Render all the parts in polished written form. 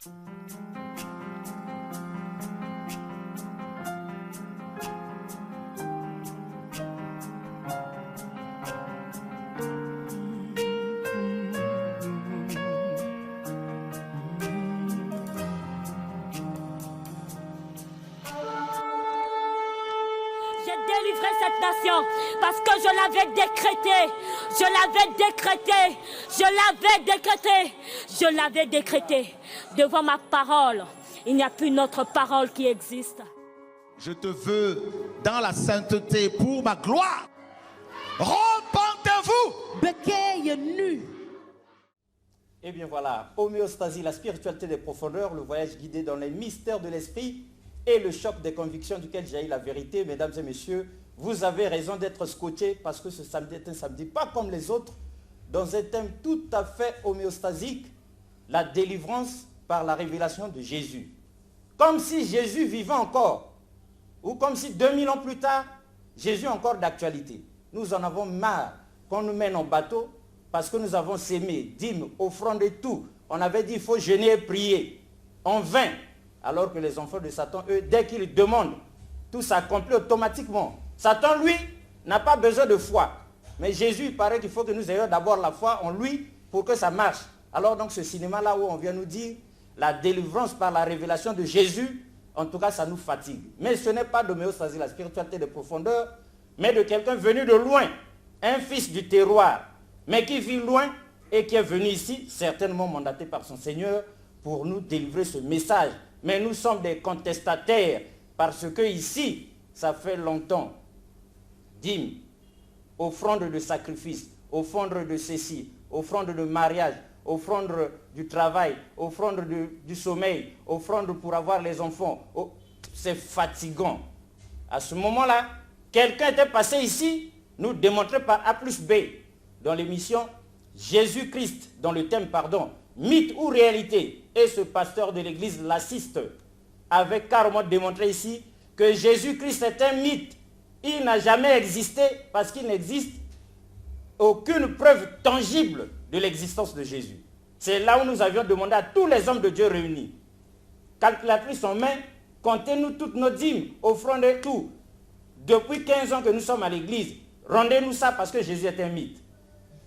J'ai délivré cette nation parce que je l'avais décrété. Je l'avais décrété. Je l'avais décrété. Je l'avais décrété. Devant ma parole, il n'y a plus notre parole qui existe. Je te veux dans la sainteté pour ma gloire. Repentez-vous. Bekeer nu. Eh bien voilà, homéostasie, la spiritualité des profondeurs, le voyage guidé dans les mystères de l'esprit et le choc des convictions duquel jaillit la vérité. Mesdames et messieurs, vous avez raison d'être scotchés parce que ce samedi est un samedi pas comme les autres, dans un thème tout à fait homéostasique, la délivrance par la révélation de Jésus. Comme si Jésus vivait encore, ou comme si 2000 ans plus tard, Jésus est encore d'actualité. Nous en avons marre qu'on nous mène en bateau parce que nous avons sémé, dîmes, offrandes et tout. On avait dit qu'il faut jeûner et prier en vain. Alors que les enfants de Satan, eux, dès qu'ils demandent, tout s'accomplit automatiquement. Satan, lui, n'a pas besoin de foi. Mais Jésus, il paraît qu'il faut que nous ayons d'abord la foi en lui pour que ça marche. Alors donc ce cinéma-là où on vient nous dire la délivrance par la révélation de Jésus, en tout cas ça nous fatigue. Mais ce n'est pas d'homéostasie, la spiritualité de profondeur, mais de quelqu'un venu de loin, un fils du terroir, mais qui vit loin et qui est venu ici, certainement mandaté par son Seigneur, pour nous délivrer ce message. Mais nous sommes des contestataires, parce que ici, ça fait longtemps, dîmes, offrande de sacrifice, offrande de ceci, offrande de mariage, offrande du travail, offrande du sommeil, offrande pour avoir les enfants. Oh, c'est fatigant. À ce moment-là, quelqu'un était passé ici, nous démontrer par A plus B, dans l'émission Jésus-Christ, dans le thème, pardon, mythe ou réalité. Et ce pasteur de l'église l'assiste, avait carrément démontré ici que Jésus-Christ est un mythe. Il n'a jamais existé parce qu'il n'existe aucune preuve tangible de l'existence de Jésus. C'est là où nous avions demandé à tous les hommes de Dieu réunis. Calculatrice en main, comptez-nous toutes nos dîmes, offrandes et tout. Depuis 15 ans que nous sommes à l'église, rendez-nous ça parce que Jésus est un mythe.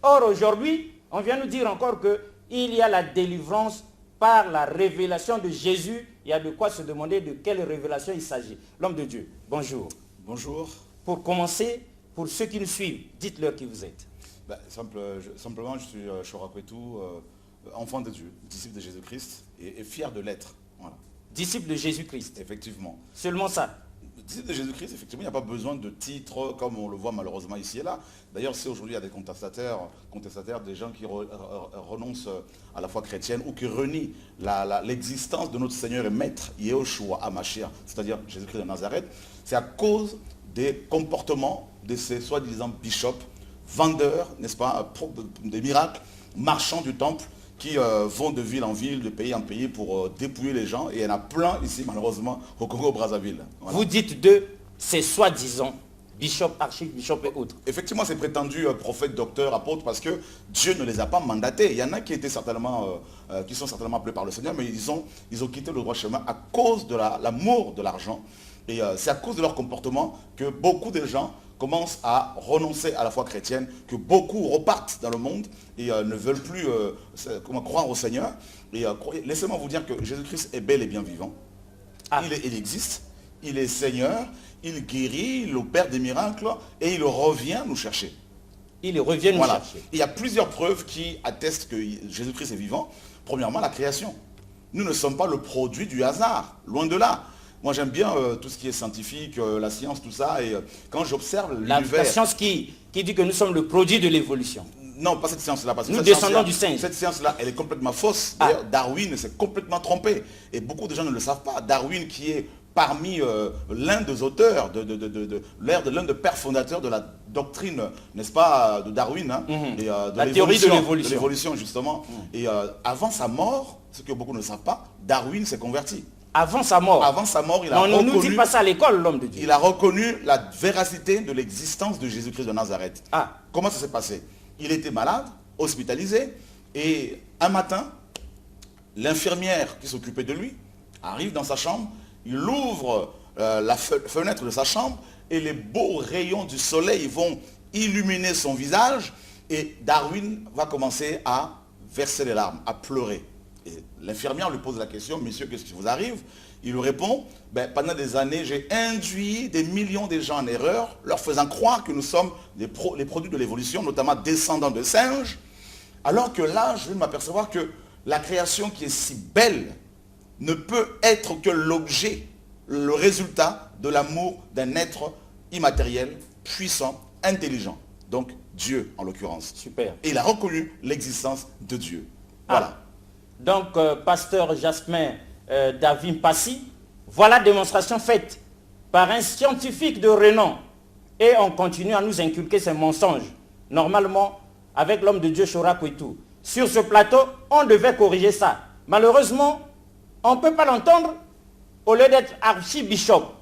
Or aujourd'hui, on vient nous dire encore qu'il y a la délivrance par la révélation de Jésus. Il y a de quoi se demander de quelle révélation il s'agit. L'homme de Dieu, bonjour. Bonjour. Pour commencer, pour ceux qui nous suivent, dites-leur qui vous êtes. Simplement, je suis Chorakwetou, enfant de Dieu, disciple de Jésus-Christ et fier de l'être. Voilà. Disciple de Jésus-Christ. Effectivement. Seulement ça. Disciple de Jésus-Christ, effectivement, il n'y a pas besoin de titre comme on le voit malheureusement ici et là. D'ailleurs, si aujourd'hui il y a des contestataires, des gens qui renoncent à la foi chrétienne ou qui renient l'existence de notre Seigneur et Maître, Yehoshua HaMashiach, c'est-à-dire Jésus-Christ de Nazareth, c'est à cause des comportements de ces soi-disant bishops, vendeurs, n'est-ce pas, des miracles, marchands du temple, qui vont de ville en ville, de pays en pays pour dépouiller les gens. Et il y en a plein ici, malheureusement, au Congo-Brazzaville. Voilà. Vous dites de ces soi-disant bishops, archibishops et autres. Effectivement, c'est prétendu prophètes, docteurs, apôtres, parce que Dieu ne les a pas mandatés. Il y en a qui étaient certainement, qui sont certainement appelés par le Seigneur, mais ils ont quitté le droit chemin à cause de l'amour de l'argent. Et c'est à cause de leur comportement que beaucoup de gens commencent à renoncer à la foi chrétienne, que beaucoup repartent dans le monde et ne veulent plus croire au Seigneur. Et laissez-moi vous dire que Jésus-Christ est bel et bien vivant. Ah. Il existe, il est Seigneur, il guérit, il opère des miracles et il revient nous chercher. Il revient nous chercher. Il y a plusieurs preuves qui attestent que Jésus-Christ est vivant. Premièrement, la création. Nous ne sommes pas le produit du hasard, loin de là. Moi, j'aime bien tout ce qui est scientifique, la science, tout ça. Et quand j'observe l'univers... La science qui dit que nous sommes le produit de l'évolution. Non, pas cette science-là. Nous descendons du singe. Cette science-là, elle est complètement fausse. D'ailleurs, Darwin s'est complètement trompé. Et beaucoup de gens ne le savent pas. Darwin, qui est parmi l'un des auteurs, l'un des pères fondateurs de la doctrine, n'est-ce pas, de Darwin, hein, et, de la théorie de l'évolution, justement. Et avant sa mort, ce que beaucoup ne savent pas, Darwin s'est converti. Avant sa mort. Avant sa mort, il a reconnu... On ne nous dit pas ça à l'école, l'homme de Dieu. Il a reconnu la véracité de l'existence de Jésus-Christ de Nazareth. Ah. Comment ça s'est passé? Il était malade, hospitalisé, et un matin, l'infirmière qui s'occupait de lui arrive dans sa chambre, il ouvre la fenêtre de sa chambre et les beaux rayons du soleil vont illuminer son visage et Darwin va commencer à verser des larmes, à pleurer. Et l'infirmière lui pose la question, monsieur, qu'est-ce qui vous arrive? Il lui répond, ben, pendant des années, j'ai induit des millions de gens en erreur, leur faisant croire que nous sommes les produits de l'évolution, notamment descendants de singes, alors que là, je viens de m'apercevoir que la création qui est si belle ne peut être que l'objet, le résultat de l'amour d'un être immatériel, puissant, intelligent. Donc Dieu en l'occurrence. Super. Et il a reconnu l'existence de Dieu. Voilà. Donc, pasteur Jasmin David Passy, voilà démonstration faite par un scientifique de renom. Et on continue à nous inculquer ces mensonges. Normalement, avec l'homme de Dieu, Chora Kouitou. Sur ce plateau, on devait corriger ça. Malheureusement, on ne peut pas l'entendre au lieu d'être archibishop.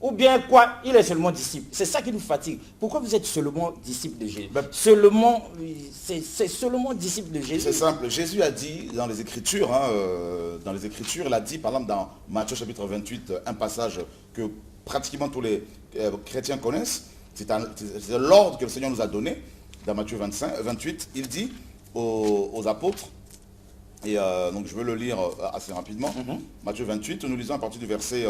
Ou bien quoi, il est seulement disciple. C'est ça qui nous fatigue. Pourquoi vous êtes seulement disciple de Jésus? C'est seulement disciple de Jésus. C'est simple. Jésus a dit dans les Écritures, il a dit par exemple dans Matthieu chapitre 28, un passage que pratiquement tous les chrétiens connaissent. C'est l'ordre que le Seigneur nous a donné. Dans Matthieu 28, il dit aux apôtres, et donc je veux le lire assez rapidement. Matthieu 28, nous lisons à partir du verset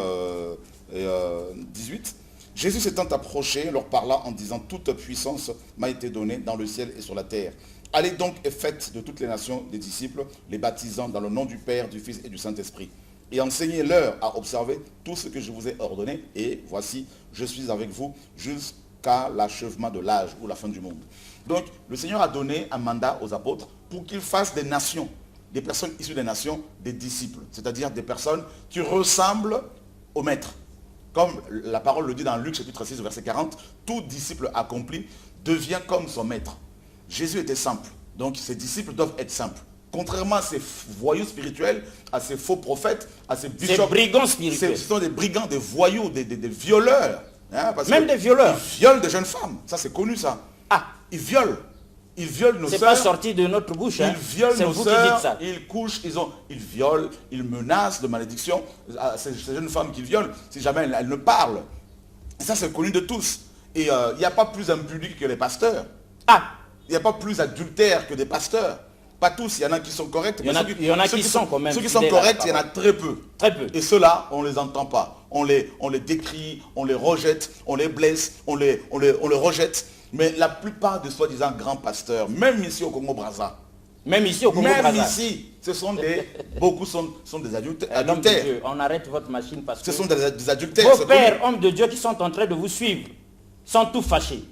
18. Jésus s'étant approché, leur parla en disant, toute puissance m'a été donnée dans le ciel et sur la terre. Allez donc et faites de toutes les nations des disciples, les baptisant dans le nom du Père, du Fils et du Saint-Esprit. Et enseignez-leur à observer tout ce que je vous ai ordonné. Et voici, je suis avec vous jusqu'à l'achèvement de l'âge ou la fin du monde. Donc, le Seigneur a donné un mandat aux apôtres pour qu'ils fassent des nations, des personnes issues des nations, des disciples. C'est-à-dire des personnes qui ressemblent au Maître. Comme la parole le dit dans Luc chapitre 6, verset 40, tout disciple accompli devient comme son Maître. Jésus était simple, donc ses disciples doivent être simples. Contrairement à ces voyous spirituels, à ces faux prophètes, à ces bishops. Ces brigands spirituels. Ce sont des brigands, des voyous, des violeurs. Hein, même des violeurs. Ils violent des jeunes femmes. Ça, c'est connu, ça. Ah. Ils violent. Ils violent nos sœurs. C'est pas sorti de notre bouche. Hein. Ils violent nos vous sœurs. qui dites ça. Ils couchent, ils violent, ils menacent de malédiction. Ces jeunes femmes qu'ils violent, si jamais elles ne parlent. Et ça, c'est connu de tous. Et il n'y a pas plus impudique que les pasteurs. Ah. Il n'y a pas plus adultère que des pasteurs. Pas tous, il y en a qui sont corrects. Il y en a qui sont quand même. Ceux qui sont corrects, il y en a très peu. Très peu. Et ceux-là, on ne les entend pas. On les décrit, on les rejette, on les blesse, on les rejette. Mais la plupart de soi-disant grands pasteurs, même ici au Congo-Brazza, même ici au Congo-Brazza, même ici, beaucoup sont des adultères. Homme de Dieu, on arrête votre machine parce que ce sont des adultères. Vos pères, hommes de Dieu qui sont en train de vous suivre, sont tout fâchés.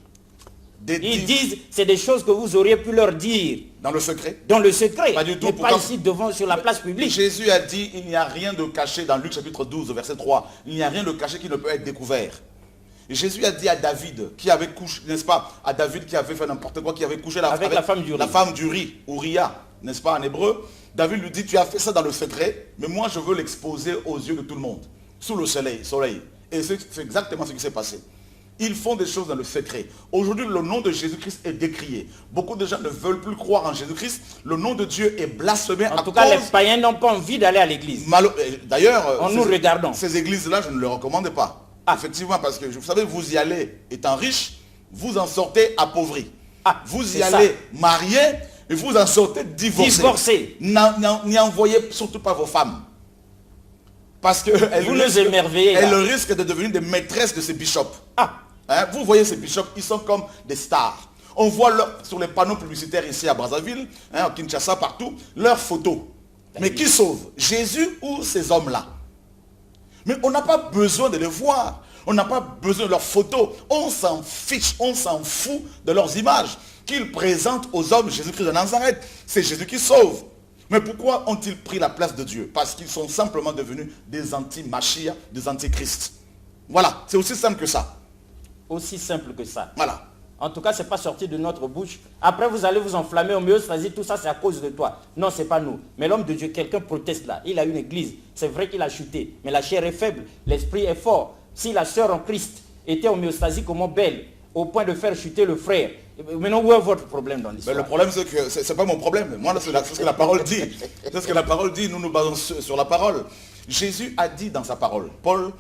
Ils disent, c'est des choses que vous auriez pu leur dire. Dans le secret? Dans le secret. Pas du tout. Mais pas ici devant, sur la place publique. Jésus a dit, il n'y a rien de caché dans Luc chapitre 12, verset 3. Il n'y a rien de caché qui ne peut être découvert. Et Jésus a dit à David, qui avait couché, n'est-ce pas, à David qui avait fait n'importe quoi, qui avait couché avec la femme d'Uri, Uriah, n'est-ce pas, en hébreu. David lui dit, tu as fait ça dans le secret, mais moi je veux l'exposer aux yeux de tout le monde, sous le soleil. Et c'est exactement ce qui s'est passé. Ils font des choses dans le secret. Aujourd'hui, le nom de Jésus-Christ est décrié. Beaucoup de gens ne veulent plus croire en Jésus-Christ. Le nom de Dieu est blasphémé. En tout cas, les païens n'ont pas envie d'aller à l'église. D'ailleurs, nous regardons. Ces églises-là, je ne les recommande pas. Ah. Effectivement, parce que vous savez, vous y allez étant riche, vous en sortez appauvri. Ah, vous y allez marié et vous en sortez divorcé. N'y envoyez surtout pas vos femmes. Parce que elles risquent de devenir des maîtresses de ces bishops. Ah. Hein, vous voyez ces bishops, ils sont comme des stars. On voit sur les panneaux publicitaires ici à Brazzaville, hein, à Kinshasa, partout, leurs photos. Mais qui sauve? Jésus ou ces hommes-là? Mais on n'a pas besoin de les voir. On n'a pas besoin de leurs photos. On s'en fiche, on s'en fout de leurs images qu'ils présentent aux hommes Jésus-Christ de Nazareth. C'est Jésus qui sauve. Mais pourquoi ont-ils pris la place de Dieu? Parce qu'ils sont simplement devenus des anti-Machia, des anti-Christ. Voilà, c'est aussi simple que ça. Aussi simple que ça. Voilà. En tout cas, ce n'est pas sorti de notre bouche. Après, vous allez vous enflammer au myostasi, tout ça, c'est à cause de toi. Non, ce n'est pas nous. Mais l'homme de Dieu, quelqu'un proteste là. Il a une église. C'est vrai qu'il a chuté. Mais la chair est faible. L'esprit est fort. Si la sœur en Christ était homéostasie comment belle, au point de faire chuter le frère, Maintenant, où est votre problème dans l'histoire? Le problème, c'est que c'est pas mon problème. Moi, c'est ce que la parole dit. C'est ce que la parole dit. Nous nous basons sur la parole. Jésus a dit dans sa parole. Paul,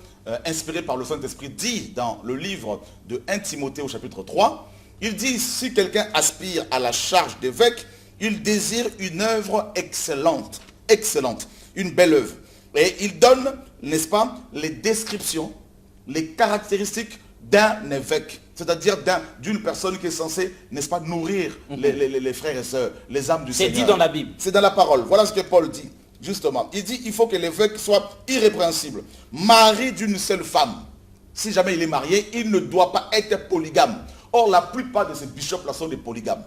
inspiré par le Saint-Esprit, dit dans le livre de 1 Timothée au chapitre 3, il dit, si quelqu'un aspire à la charge d'évêque, il désire une œuvre excellente, une belle œuvre. Et il donne, n'est-ce pas, les descriptions, les caractéristiques d'un évêque, c'est-à-dire d'une personne qui est censée, n'est-ce pas, nourrir les frères et sœurs, les âmes du Seigneur. C'est dit dans la Bible. C'est dans la parole. Voilà ce que Paul dit, justement. Il dit, il faut que l'évêque soit irrépréhensible, mari d'une seule femme. Si jamais il est marié, il ne doit pas être polygame. Or, la plupart de ces bishops-là sont des polygames.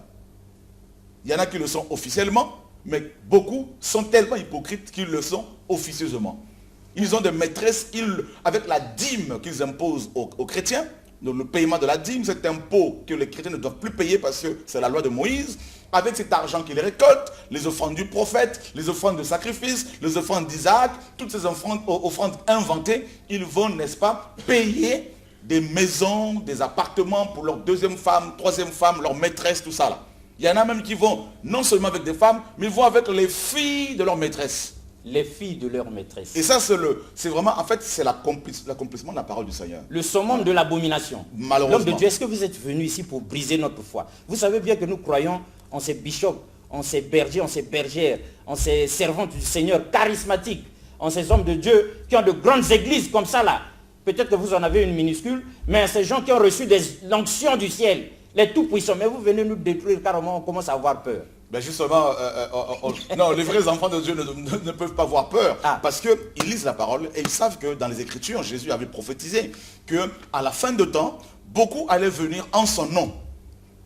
Il y en a qui le sont officiellement, mais beaucoup sont tellement hypocrites qu'ils le sont officieusement. Ils ont des maîtresses, avec la dîme qu'ils imposent aux chrétiens, donc le paiement de la dîme, cet impôt que les chrétiens ne doivent plus payer parce que c'est la loi de Moïse, avec cet argent qu'ils récoltent, les offrandes du prophète, les offrandes de sacrifice, les offrandes d'Isaac, toutes ces offrandes inventées, ils vont, n'est-ce pas, payer des maisons, des appartements pour leur deuxième femme, troisième femme, leur maîtresse, tout ça là. Il y en a même qui vont non seulement avec des femmes, mais ils vont avec les filles de leur maîtresse. Les filles de leur maîtresse. Et ça, c'est vraiment, en fait, c'est l'accomplissement de la parole du Seigneur. Le summum de l'abomination. Malheureusement. L'homme de Dieu, est-ce que vous êtes venu ici pour briser notre foi? Vous savez bien que nous croyons en ces bishops, en ces bergers, en ces bergères, en ces servantes du Seigneur charismatiques, en ces hommes de Dieu qui ont de grandes églises comme ça là. Peut-être que vous en avez une minuscule, mais ces gens qui ont reçu l'onction du ciel, les tout-puissants. Mais vous venez nous détruire carrément, on commence à avoir peur. Ben justement, non, les vrais enfants de Dieu ne peuvent pas avoir peur, parce qu'ils lisent la parole et ils savent que dans les Écritures, Jésus avait prophétisé qu'à la fin de temps, beaucoup allaient venir en son nom.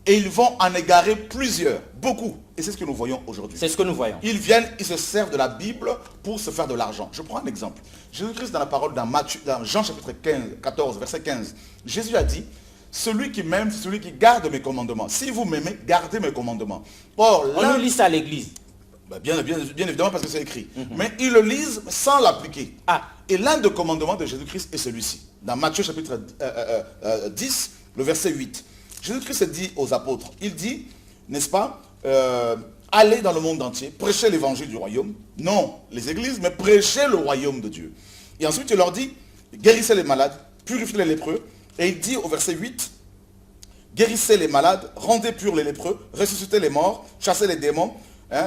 Et ils vont en égarer plusieurs, beaucoup. Et c'est ce que nous voyons aujourd'hui. C'est ce que nous voyons. Ils viennent, ils se servent de la Bible pour se faire de l'argent. Je prends un exemple. Jésus-Christ dans la parole, dans Jean chapitre 14, verset 15, Jésus a dit, celui qui m'aime, c'est celui qui garde mes commandements. Si vous m'aimez, gardez mes commandements. Or, on nous lit ça à l'église. Bien évidemment parce que c'est écrit. Mais ils le lisent sans l'appliquer. Et l'un des commandements de Jésus-Christ est celui-ci. Dans Matthieu chapitre 10, le verset 8. Jésus-Christ dit aux apôtres, il dit, n'est-ce pas, allez dans le monde entier, prêchez l'évangile du royaume. Non les églises, mais prêchez le royaume de Dieu. Et ensuite il leur dit, guérissez les malades, purifiez les lépreux. Et il dit au verset 8, guérissez les malades, rendez purs les lépreux, ressuscitez les morts, chassez les démons,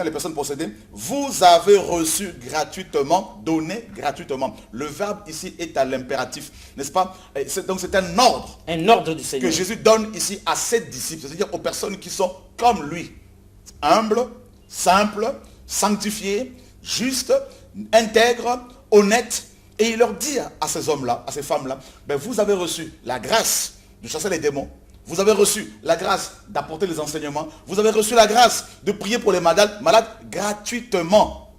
les personnes possédées. Vous avez reçu gratuitement, donné gratuitement. Le verbe ici est à l'impératif, n'est-ce pas? Donc c'est un ordre. Un ordre du Seigneur. Que Jésus donne ici à ses disciples, c'est-à-dire aux personnes qui sont comme lui. Humbles, simples, sanctifiés, justes, intègres, honnêtes. Et il leur dit à ces hommes-là, à ces femmes-là, ben vous avez reçu la grâce de chasser les démons. Vous avez reçu la grâce d'apporter les enseignements. Vous avez reçu la grâce de prier pour les malades gratuitement.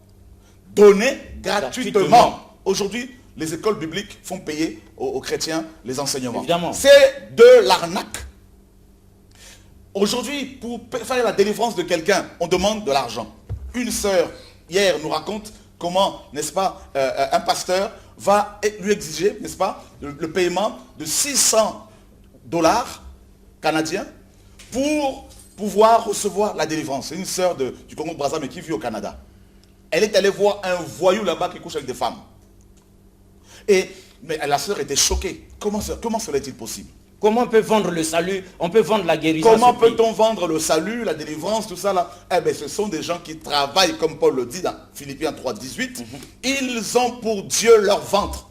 Donné gratuitement. Aujourd'hui, les écoles bibliques font payer aux chrétiens les enseignements. C'est de l'arnaque. Aujourd'hui, pour faire la délivrance de quelqu'un, on demande de l'argent. Une sœur, hier, nous raconte comment, n'est-ce pas, un pasteur va lui exiger, n'est-ce pas, le paiement de $600 canadiens pour pouvoir recevoir la délivrance. C'est une sœur du Congo-Brazzaville mais qui vit au Canada. Elle est allée voir un voyou là-bas qui couche avec des femmes. Mais la sœur était choquée. Comment serait-il possible? Comment on peut vendre le salut? On peut vendre la guérison. Comment peut-on vendre le salut, la délivrance, tout ça là? Eh bien, ce sont des gens qui travaillent, comme Paul le dit dans Philippiens 3, 18. Ils ont pour Dieu leur ventre.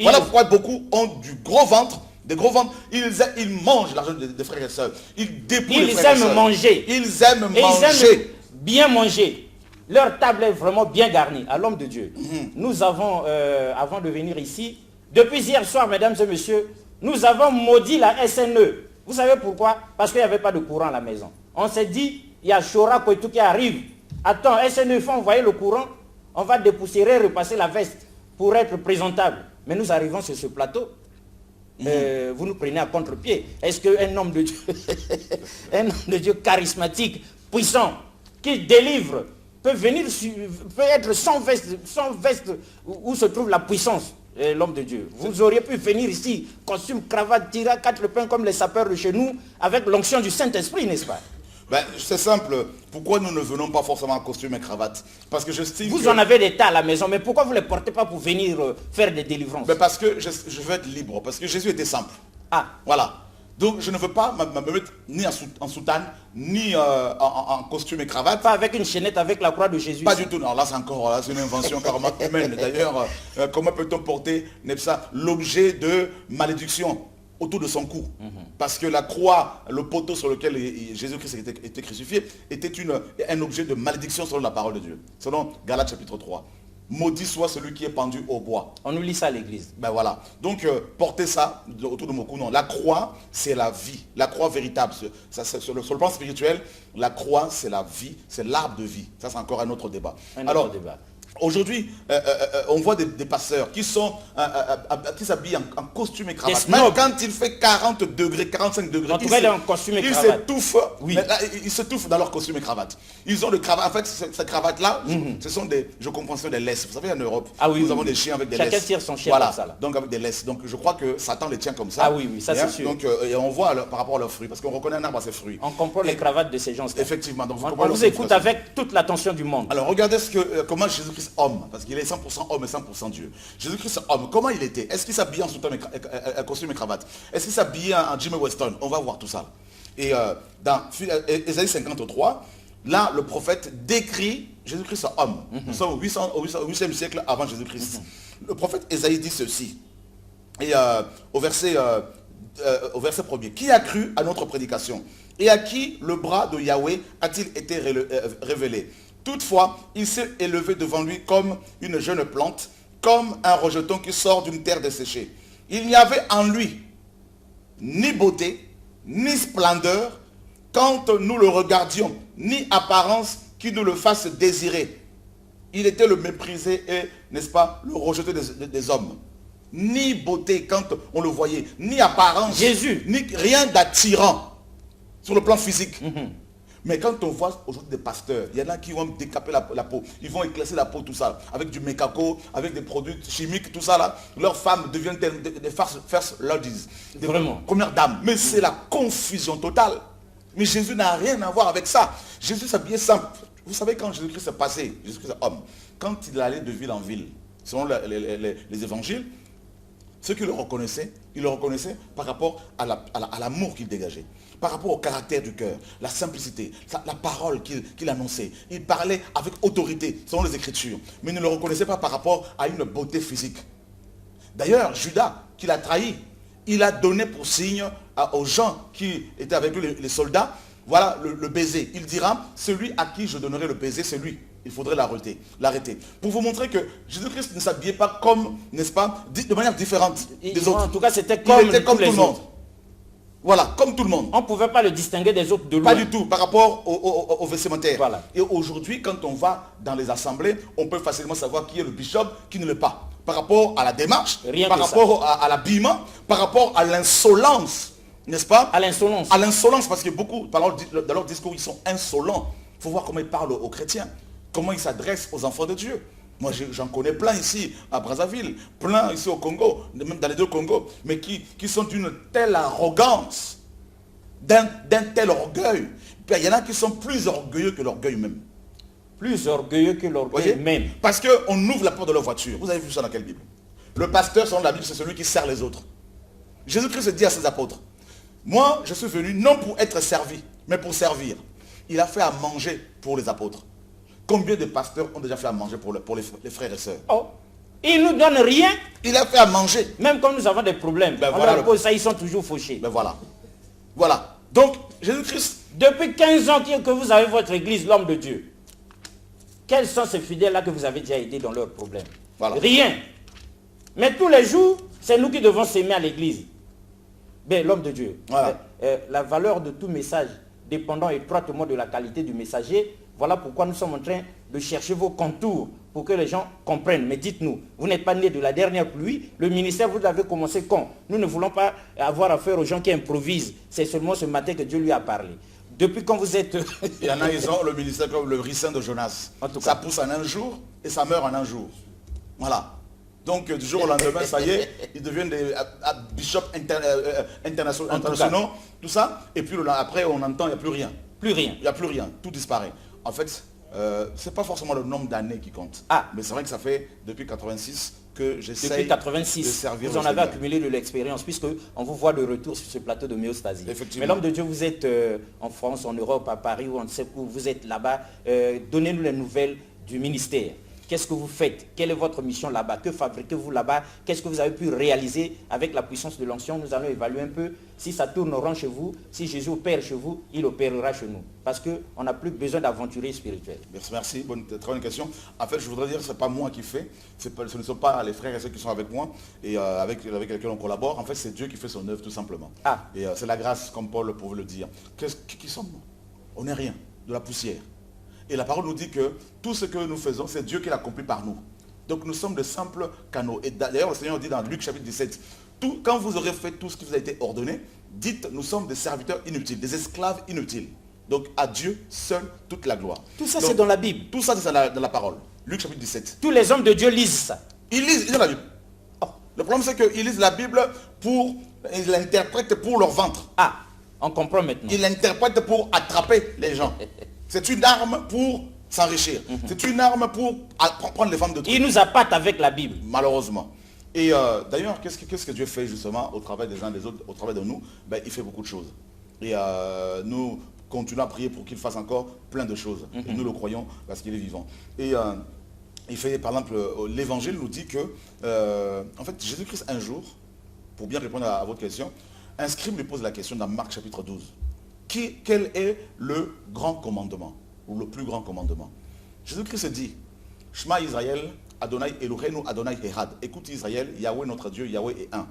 Voilà pourquoi beaucoup ont du gros ventre, des gros ventres. Ils mangent l'argent des frères et sœurs. Ils dépouillent les frères et sœurs. Ils aiment manger. Ils aiment manger. Ils aiment bien manger. Leur table est vraiment bien garnie. À l'homme de Dieu. Nous avons, avant de venir ici, depuis hier soir, mesdames et messieurs, nous avons maudit la SNE. Vous savez pourquoi? Parce qu'il n'y avait pas de courant à la maison. On s'est dit, il y a Chora Koitou qui arrive. Attends, SNE, il faut envoyer le courant. On va dépoussiérer, repasser la veste pour être présentable. Mais nous arrivons sur ce plateau. Vous nous prenez à contre-pied. Est-ce qu'un homme de Dieu, un homme de Dieu charismatique, puissant, qui délivre, peut être sans veste où se trouve la puissance? l'homme de Dieu. Vous auriez pu venir ici, costume, cravate, tirer à 4 pains comme les sapeurs de chez nous, avec l'onction du Saint-Esprit, n'est-ce pas? Ben, c'est simple. Pourquoi nous ne venons pas forcément en costume et cravate? Parce que j'estime Vous en avez des tas à la maison, mais pourquoi vous ne les portez pas pour venir faire des délivrances? Ben parce que je veux être libre. Parce que Jésus était simple. Ah. Voilà. Donc je ne veux pas me mettre ni en soutane, ni en costume et cravate. Pas avec une chaînette avec la croix de Jésus. Pas du tout. Non, là c'est encore là, c'est une invention carrément humaine. D'ailleurs, comment peut-on porter l'objet de malédiction autour de son cou? Parce que la croix, le poteau sur lequel Jésus-Christ était crucifié, était un objet de malédiction selon la parole de Dieu. Selon Galates chapitre 3. Maudit soit celui qui est pendu au bois. On nous lit ça à l'église. Ben voilà. Donc porter ça autour de mon cou, non. La croix, c'est la vie. La croix véritable. Sur le plan spirituel, la croix, c'est la vie. C'est l'arbre de vie. Ça, c'est encore un autre débat. Autre débat. Aujourd'hui, on voit des pasteurs qui s'habillent en costume et cravate. Des Même snobs. quand il fait 40 degrés, 45 degrés, En tout cas, il est en costume et ils cravate. s'étouffent. Oui. Mais là, ils s'étouffent dans leur costume et cravate. Ils ont des cravates. En fait, ces cravates-là, ce sont je comprends des laisses. Vous savez, en Europe, nous avons des chiens avec des laisses. Chacun tire son chien voilà. comme ça. Là. Donc avec des laisses. Donc je crois que Satan les tient comme ça. Ah oui, ça c'est sûr. Donc et on voit par rapport à leurs fruits. Parce qu'on reconnaît un arbre à ses fruits. On comprend les cravates de ces gens. Effectivement. Donc, on vous écoute avec toute l'attention du monde. Alors regardez comment Jésus-Christ homme, parce qu'il est 100% homme et 100% Dieu. Jésus-Christ homme, comment il était? Est-ce qu'il s'habillait en soutane et costume et cravate? Est-ce qu'il s'habillait en Jimmy Weston? On va voir tout ça. Et dans Ésaïe 53, là le prophète décrit Jésus-Christ homme. Nous sommes au 8e siècle avant Jésus-Christ. Le prophète Ésaïe dit ceci. Et au verset 1er, qui a cru à notre prédication? Et à qui le bras de Yahweh a-t-il été révélé? Toutefois, il s'est élevé devant lui comme une jeune plante, comme un rejeton qui sort d'une terre desséchée. Il n'y avait en lui ni beauté, ni splendeur, quand nous le regardions, ni apparence qui nous le fasse désirer. Il était le méprisé et, n'est-ce pas, le rejeté des hommes. Ni beauté quand on le voyait, ni apparence, Jésus, ni rien d'attirant sur le plan physique. Mais quand on voit aujourd'hui des pasteurs, il y en a qui vont décaper la peau, ils vont éclaircir la peau, tout ça, avec du mécaco, avec des produits chimiques, tout ça là, leurs femmes deviennent des first ladies, des premières dames. Mais c'est la confusion totale. Mais Jésus n'a rien à voir avec ça. Jésus s'habillait simple. Vous savez quand Jésus-Christ est passé, Jésus-Christ est homme, quand il allait de ville en ville, selon les évangiles, ceux qui le reconnaissaient, ils le reconnaissaient par rapport à l'amour qu'il dégageait, par rapport au caractère du cœur, la simplicité, la parole qu'il annonçait. Il parlait avec autorité, selon les Écritures, mais ils ne le reconnaissaient pas par rapport à une beauté physique. D'ailleurs, Judas, qui l'a trahi, il a donné pour signe aux gens qui étaient avec lui, les soldats, voilà le baiser. Il dira, celui à qui je donnerai le baiser, c'est lui. Il faudrait l'arrêter. Pour vous montrer que Jésus-Christ ne s'habillait pas comme, n'est-ce pas, de manière différente des autres. En tout cas, c'était comme tout le monde. Voilà, comme tout le monde. On ne pouvait pas le distinguer des autres de loin. Pas du tout, par rapport au vestimentaire. Voilà. Et aujourd'hui, quand on va dans les assemblées, on peut facilement savoir qui est le bishop, qui ne l'est pas. Par rapport à la démarche, par rapport à l'habillement, par rapport à l'insolence, n'est-ce pas? À l'insolence. À l'insolence, parce que beaucoup, dans leur discours, ils sont insolents. Il faut voir comment ils parlent aux chrétiens, comment ils s'adressent aux enfants de Dieu. Moi, j'en connais plein ici, à Brazzaville, plein ici au Congo, même dans les deux Congos, mais qui sont d'une telle arrogance, d'un tel orgueil. Puis, il y en a qui sont plus orgueilleux que l'orgueil même. Plus orgueilleux que l'orgueil même. Parce qu'on ouvre la porte de leur voiture. Vous avez vu ça dans quelle Bible? Le pasteur, selon la Bible, c'est celui qui sert les autres. Jésus-Christ dit à ses apôtres, moi, je suis venu non pour être servi, mais pour servir. Il a fait à manger pour les apôtres. Combien de pasteurs ont déjà fait à manger pour les frères et sœurs? Oh, il ne nous donne rien. Il a fait à manger. Même quand nous avons des problèmes, on leur pose ça, ils sont toujours fauchés. Ben voilà. Voilà. Donc, Jésus-Christ... Depuis 15 ans que vous avez votre église, l'homme de Dieu, quels sont ces fidèles-là que vous avez déjà aidés dans leurs problèmes? Voilà. Rien. Mais tous les jours, c'est nous qui devons s'aimer à l'église. Ben, l'homme de Dieu. Voilà. La valeur de tout message dépendant étroitement de la qualité du messager. Voilà pourquoi nous sommes en train de chercher vos contours pour que les gens comprennent. Mais dites-nous, vous n'êtes pas né de la dernière pluie. Le ministère, vous l'avez commencé quand? Nous ne voulons pas avoir affaire aux gens qui improvisent. C'est seulement ce matin que Dieu lui a parlé. Depuis quand vous êtes... Il y en a, ils ont le ministère comme le ricin de Jonas. Ça pousse en un jour et ça meurt en un jour. Voilà. Donc du jour au lendemain, ça y est, ils deviennent des bishops internationaux, tout ça. Et puis après, on entend, il n'y a plus rien. Plus rien. Il n'y a plus rien, tout disparaît. En fait, c'est pas forcément le nombre d'années qui compte. Mais c'est vrai que ça fait depuis 86 que j'essaie Depuis 86, de servir vous en le avez Seigneur. accumulé de l'expérience, puisqu'on vous voit de retour sur ce plateau de Méostasie. Effectivement. Mais l'homme de Dieu, vous êtes en France, en Europe, à Paris, ou on ne sait où, vous êtes là-bas. Donnez-nous les nouvelles du ministère. Qu'est-ce que vous faites? Quelle est votre mission là-bas? Que fabriquez-vous là-bas? Qu'est-ce que vous avez pu réaliser avec la puissance de l'onction? Nous allons évaluer un peu si ça tourne rond chez vous, si Jésus opère chez vous, il opérera chez nous. Parce qu'on n'a plus besoin d'aventuriers spirituels. Merci, très bonne question. En fait, je voudrais dire que ce n'est pas moi qui fais, ce ne sont pas les frères et ceux qui sont avec moi et avec lesquels on collabore. En fait, c'est Dieu qui fait son œuvre tout simplement. Et c'est la grâce, comme Paul pouvait le dire. Qui sommes-nous? On n'est rien, de la poussière. Et la parole nous dit que tout ce que nous faisons, c'est Dieu qui l'accomplit par nous. Donc nous sommes de simples canaux. Et d'ailleurs, le Seigneur dit dans Luc chapitre 17, quand vous aurez fait tout ce qui vous a été ordonné, dites, nous sommes des serviteurs inutiles, des esclaves inutiles. Donc à Dieu seul toute la gloire. Tout ça, c'est dans la Bible. Tout ça, c'est dans la parole. Luc chapitre 17. Tous les hommes de Dieu lisent ça. Ils lisent la Bible. Le problème, c'est qu'ils lisent la Bible ils l'interprètent pour leur ventre. On comprend maintenant. Ils l'interprètent pour attraper les gens. C'est une arme pour s'enrichir. C'est une arme pour prendre les femmes de trucs. Ils nous appâtent avec la Bible. Malheureusement. Et d'ailleurs, qu'est-ce que Dieu fait justement au travail des uns des autres, au travail de nous? Il fait beaucoup de choses. Et nous continuons à prier pour qu'il fasse encore plein de choses. Et nous le croyons parce qu'il est vivant. Et il fait, par exemple, l'évangile nous dit que, en fait, Jésus-Christ un jour, pour bien répondre à votre question, un scribe lui pose la question dans Marc chapitre 12. Quel est le grand commandement, ou le plus grand commandement? Jésus-Christ dit, Shema Israël, Adonai Eloheinu, Adonai Ehad. Écoute Israël, Yahweh notre Dieu, Yahweh est un.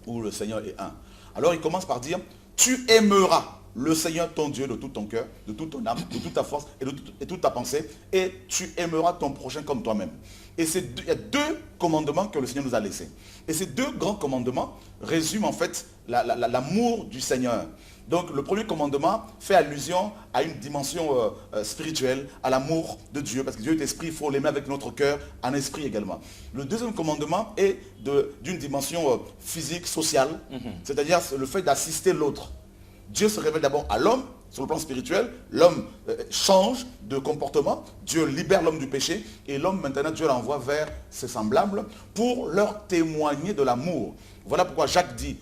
Ou le Seigneur est un. Alors il commence par dire, tu aimeras le Seigneur ton Dieu de tout ton cœur, de toute ton âme, de toute ta force et de toute ta pensée, et tu aimeras ton prochain comme toi-même. Et il y a deux commandements que le Seigneur nous a laissés. Et ces deux grands commandements résument en fait l'amour du Seigneur. Donc le premier commandement fait allusion à une dimension spirituelle, à l'amour de Dieu, parce que Dieu est esprit, il faut l'aimer avec notre cœur, en esprit également. Le deuxième commandement est d'une dimension physique, sociale, c'est-à-dire le fait d'assister l'autre. Dieu se révèle d'abord à l'homme, sur le plan spirituel, l'homme change de comportement, Dieu libère l'homme du péché, et l'homme maintenant, Dieu l'envoie vers ses semblables pour leur témoigner de l'amour. Voilà pourquoi Jacques dit,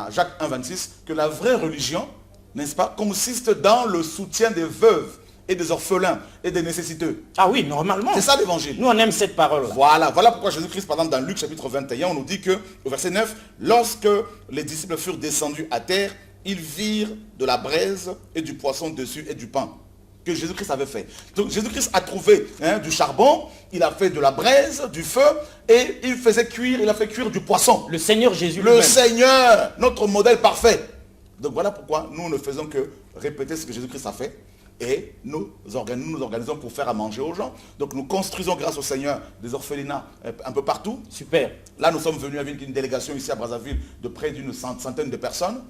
Jacques 1,26, que la vraie religion, n'est-ce pas, consiste dans le soutien des veuves et des orphelins et des nécessiteux. Oui, normalement. C'est ça l'évangile. Nous, on aime cette parole-là. Voilà pourquoi Jésus-Christ, par exemple, dans Luc chapitre 21, on nous dit que, au verset 9, lorsque les disciples furent descendus à terre, ils virent de la braise et du poisson dessus et du pain que Jésus-Christ avait fait. Donc Jésus-Christ a trouvé du charbon, il a fait de la braise, du feu, et il a fait cuire du poisson. Le Seigneur Jésus Le Seigneur, notre modèle parfait. Donc voilà pourquoi nous ne faisons que répéter ce que Jésus-Christ a fait. Et nous nous organisons pour faire à manger aux gens. Donc nous construisons grâce au Seigneur des orphelinats un peu partout. Super. Là nous sommes venus avec une délégation ici à Brazzaville de près d'une centaine de personnes,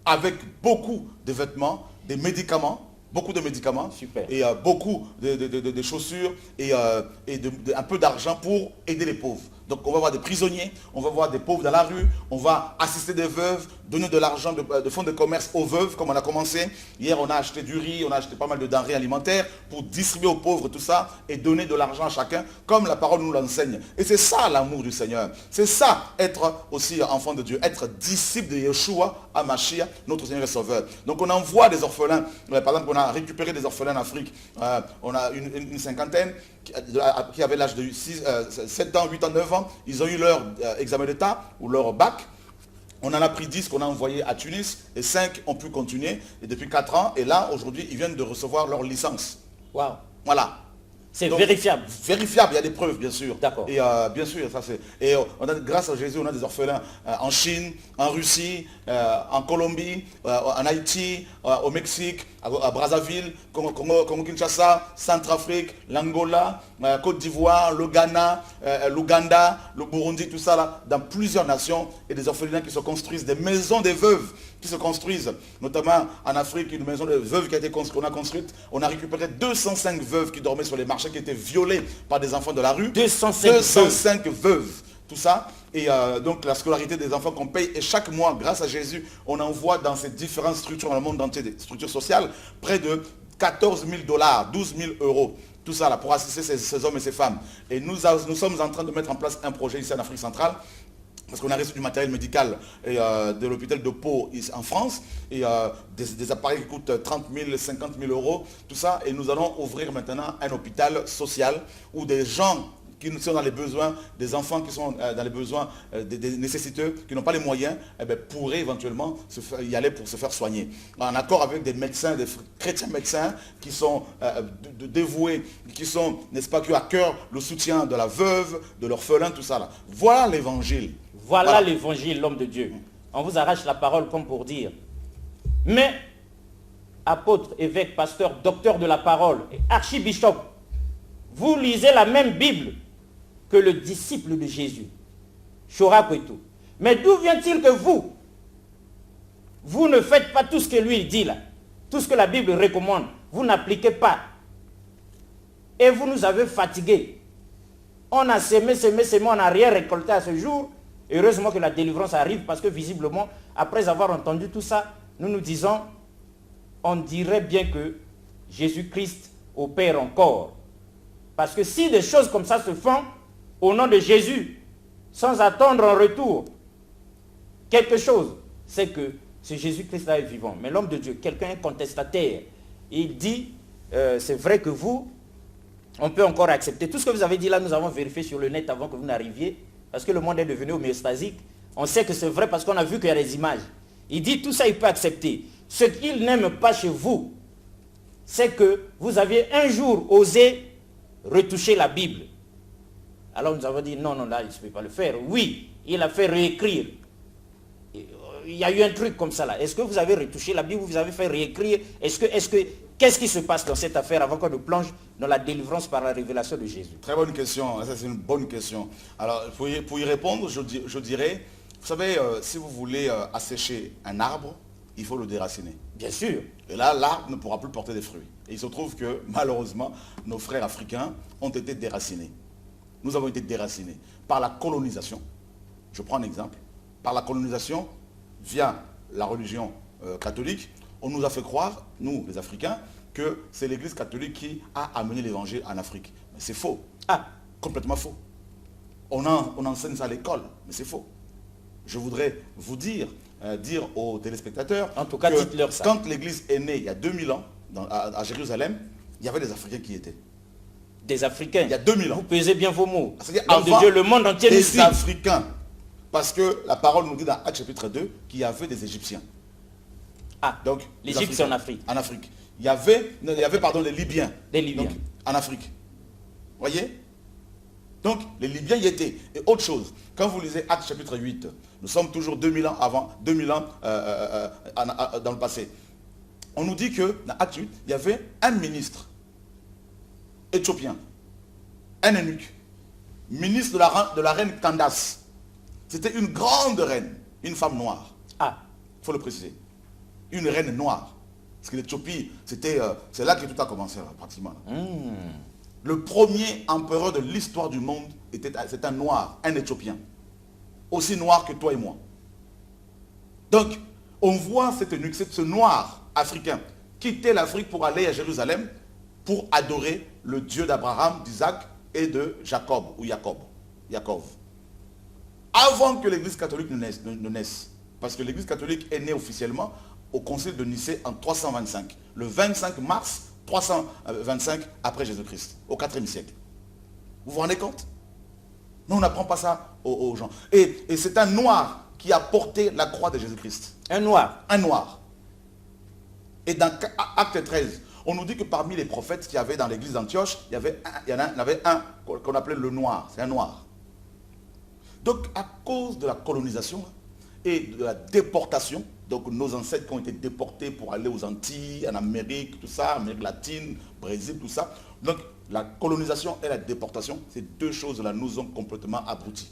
avec beaucoup de vêtements, des médicaments, beaucoup de médicaments, super, et beaucoup de chaussures et un peu d'argent pour aider les pauvres. Donc on va voir des prisonniers, on va voir des pauvres dans la rue, on va assister des veuves, donner de l'argent de fonds de commerce aux veuves, comme on a commencé. Hier on a acheté du riz, on a acheté pas mal de denrées alimentaires pour distribuer aux pauvres tout ça et donner de l'argent à chacun, comme la parole nous l'enseigne. Et c'est ça l'amour du Seigneur. C'est ça être aussi enfant de Dieu, être disciple de Yeshua HaMashiach, notre Seigneur et Sauveur. Donc on envoie des orphelins, par exemple on a récupéré des orphelins en Afrique, on a une cinquantaine qui avaient l'âge de 7 ans, 8 ans, 9 ans, ils ont eu leur examen d'état ou leur bac. On en a pris 10 qu'on a envoyés à Tunis et 5 ont pu continuer et depuis 4 ans. Et là, aujourd'hui, ils viennent de recevoir leur licence. Waouh. Voilà. C'est vérifiable. Vérifiable, il y a des preuves, bien sûr. D'accord. Et bien sûr, ça c'est. Et grâce à Jésus, on a des orphelins en Chine, en Russie, en Colombie, en Haïti, au Mexique, à Brazzaville, Congo-Kinshasa, Centrafrique, l'Angola, Côte d'Ivoire, le Ghana, l'Ouganda, le Burundi, tout ça là, dans plusieurs nations, et des orphelinats qui se construisent, des maisons des veuves qui se construisent, notamment en Afrique, une maison de veuves qui a été construite, on a récupéré 205 veuves qui dormaient sur les marchés, qui étaient violées par des enfants de la rue. 205 veuves. tout ça. Et donc la scolarité des enfants qu'on paye. Et chaque mois, grâce à Jésus, on envoie dans ces différentes structures dans le monde entier, des structures sociales, près de 14 000 $, 12 000 €. Tout ça là, pour assister ces hommes et ces femmes. Et nous sommes en train de mettre en place un projet ici en Afrique centrale. Parce qu'on a reçu du matériel médical de l'hôpital de Pau en France, et des appareils qui coûtent 30 000, 50 000 €, tout ça. Et nous allons ouvrir maintenant un hôpital social où des gens qui sont dans les besoins, des enfants qui sont dans les besoins, des nécessiteux, qui n'ont pas les moyens, pourraient éventuellement y aller pour se faire soigner. En accord avec des médecins, des chrétiens médecins qui sont dévoués, qui sont, n'est-ce pas, qui ont à cœur le soutien de la veuve, de l'orphelin, tout ça là. Voilà l'évangile. Voilà l'évangile, l'homme de Dieu. On vous arrache la parole comme pour dire. Mais, apôtre, évêque, pasteur, docteur de la parole et archibishop, vous lisez la même Bible que le disciple de Jésus, Chorakwetu. Mais d'où vient-il que vous ne faites pas tout ce que lui dit là, tout ce que la Bible recommande, vous n'appliquez pas. Et vous nous avez fatigués. On a semé, on n'a rien récolté à ce jour. Heureusement que la délivrance arrive parce que visiblement, après avoir entendu tout ça, nous nous disons, on dirait bien que Jésus-Christ opère encore. Parce que si des choses comme ça se font au nom de Jésus, sans attendre en retour quelque chose, c'est que ce Jésus-Christ-là est vivant. Mais l'homme de Dieu, quelqu'un est contestataire. Il dit, c'est vrai que vous, on peut encore accepter. Tout ce que vous avez dit là, nous avons vérifié sur le net avant que vous n'arriviez. Parce que le monde est devenu homéostasique. On sait que c'est vrai parce qu'on a vu qu'il y a des images. Il dit tout ça, il peut accepter. Ce qu'il n'aime pas chez vous, c'est que vous aviez un jour osé retoucher la Bible. Alors nous avons dit non, là, il ne peut pas le faire. Oui, il a fait réécrire. Il y a eu un truc comme ça là. Est-ce que vous avez retouché la Bible, vous avez fait réécrire? Qu'est-ce qui se passe dans cette affaire avant qu'on nous plonge dans la délivrance par la révélation de Jésus? Très bonne question, ça c'est une bonne question. Alors pour y répondre, je dirais, vous savez, si vous voulez assécher un arbre, il faut le déraciner. Bien sûr. Et là, l'arbre ne pourra plus porter des fruits. Et il se trouve que malheureusement, nos frères africains ont été déracinés. Nous avons été déracinés par la colonisation. Je prends un exemple. Par la colonisation, via la religion catholique, on nous a fait croire, nous les Africains, que c'est l'église catholique qui a amené l'évangile en Afrique. Mais c'est faux. Ah, complètement faux. On enseigne ça à l'école, mais c'est faux. Je voudrais vous dire aux téléspectateurs, en tout cas, dites-leur ça. Quand l'église est née il y a 2000 ans, à Jérusalem, il y avait des Africains qui y étaient. Des Africains? Il y a 2000 ans. Vous pesez bien vos mots. C'est-à-dire avant de Dieu, le monde entier nous suit. Des Africains. Parce que la parole nous dit dans Actes chapitre 2 qu'il y avait des Égyptiens. Ah, donc l'Égypte c'est en Afrique. En Afrique. Il y avait les Libyens. Des Libyens. Donc, en Afrique. Voyez? Donc les Libyens y étaient. Et autre chose, quand vous lisez Actes chapitre 8, nous sommes toujours 2000 ans avant, 2000 ans dans le passé. On nous dit que dans Actes 8, il y avait un ministre éthiopien, un eunuque, ministre de la reine Candace. C'était une grande reine, une femme noire. Ah, il faut le préciser. Une reine noire. Parce que l'Éthiopie, c'est là que tout a commencé, là, pratiquement. Le premier empereur de l'histoire du monde, c'est un noir, un Éthiopien. Aussi noir que toi et moi. Donc, on voit ce noir africain quitter l'Afrique pour aller à Jérusalem pour adorer le Dieu d'Abraham, d'Isaac et de Jacob, ou Yaakov. Avant que l'église catholique ne naisse. Parce que l'église catholique est née officiellement au concile de Nicée en 325. Le 25 mars 325 après Jésus-Christ, au 4e siècle. Vous vous rendez compte? Mais on n'apprend pas ça aux gens. Et c'est un noir qui a porté la croix de Jésus-Christ. Un noir? Un noir. Et dans Acte 13, on nous dit que parmi les prophètes qu'il y avait dans l'église d'Antioche, il y en avait un qu'on appelait le noir. C'est un noir. Donc à cause de la colonisation et de la déportation, donc nos ancêtres qui ont été déportés pour aller aux Antilles, en Amérique, tout ça, Amérique latine, Brésil, tout ça. Donc la colonisation et la déportation, ces deux choses-là nous ont complètement abrutis.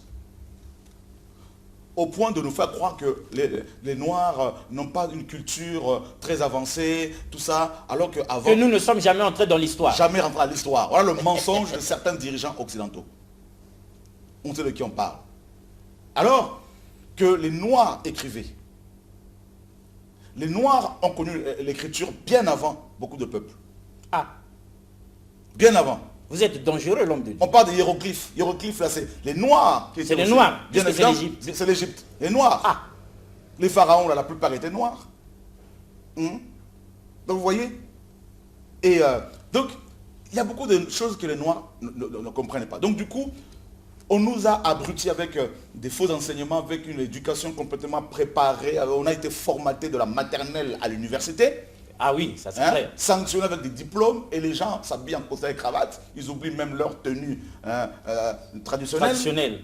Au point de nous faire croire que les Noirs n'ont pas une culture très avancée, tout ça, alors qu'avant... Que nous ne sommes jamais entrés dans l'histoire. Jamais rentrés dans l'histoire. Voilà le mensonge de certains dirigeants occidentaux. On sait de qui on parle. Alors que les Noirs écrivaient. Les Noirs ont connu l'écriture bien avant beaucoup de peuples. Ah, Bien avant. vous êtes dangereux, l'homme de Dieu. On parle de hiéroglyphes. Hiéroglyphes, là, c'est les Noirs. C'est les Noirs, Bien puisque c'est évidemment, l'Égypte. c'est l'Égypte. Les Noirs. Ah, Les pharaons, là, la plupart étaient noirs. Donc, vous voyez. Et donc, il y a beaucoup de choses que les Noirs ne comprennent pas. Donc, du coup, on nous a abrutis avec des faux enseignements, avec une éducation complètement préparée. On a été formaté de la maternelle à l'université. ah oui, ça c'est vrai. Sanctionnés avec des diplômes, et les gens s'habillent en costard et cravate. Ils oublient même leur tenue traditionnelle. Traditionnel.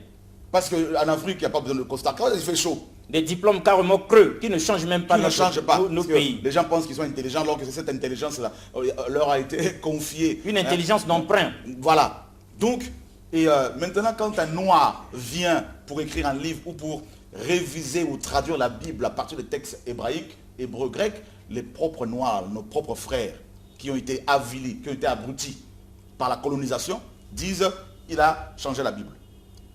Parce qu'en Afrique, il n'y a pas besoin de costard et cravate, il fait chaud. Des diplômes carrément creux qui ne changent même pas Qui ne changent pas. nos Parce que pays. les gens pensent qu'ils sont intelligents, alors que cette intelligence-là leur a été confiée. Une intelligence d'emprunt. Voilà. Donc, maintenant, quand un noir vient pour écrire un livre ou pour réviser ou traduire la Bible à partir de textes hébraïques, hébreux, grecs, les propres noirs, nos propres frères, qui ont été avilis, qui ont été abrutis par la colonisation, disent il a changé la Bible.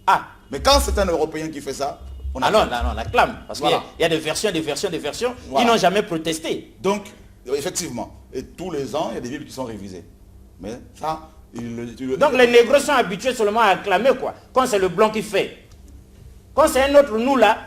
Ah, Mais quand c'est un Européen qui fait ça, on a alors là, on acclame. Parce Voilà. qu'il y a des versions, des versions, des versions. Voilà. Ils n'ont jamais protesté. Donc, effectivement, et tous les ans, il y a des Bibles qui sont révisées. Mais ça, Donc les négros sont habitués seulement à acclamer quoi. Quand c'est le blanc qui fait. Quand c'est un autre, nous là,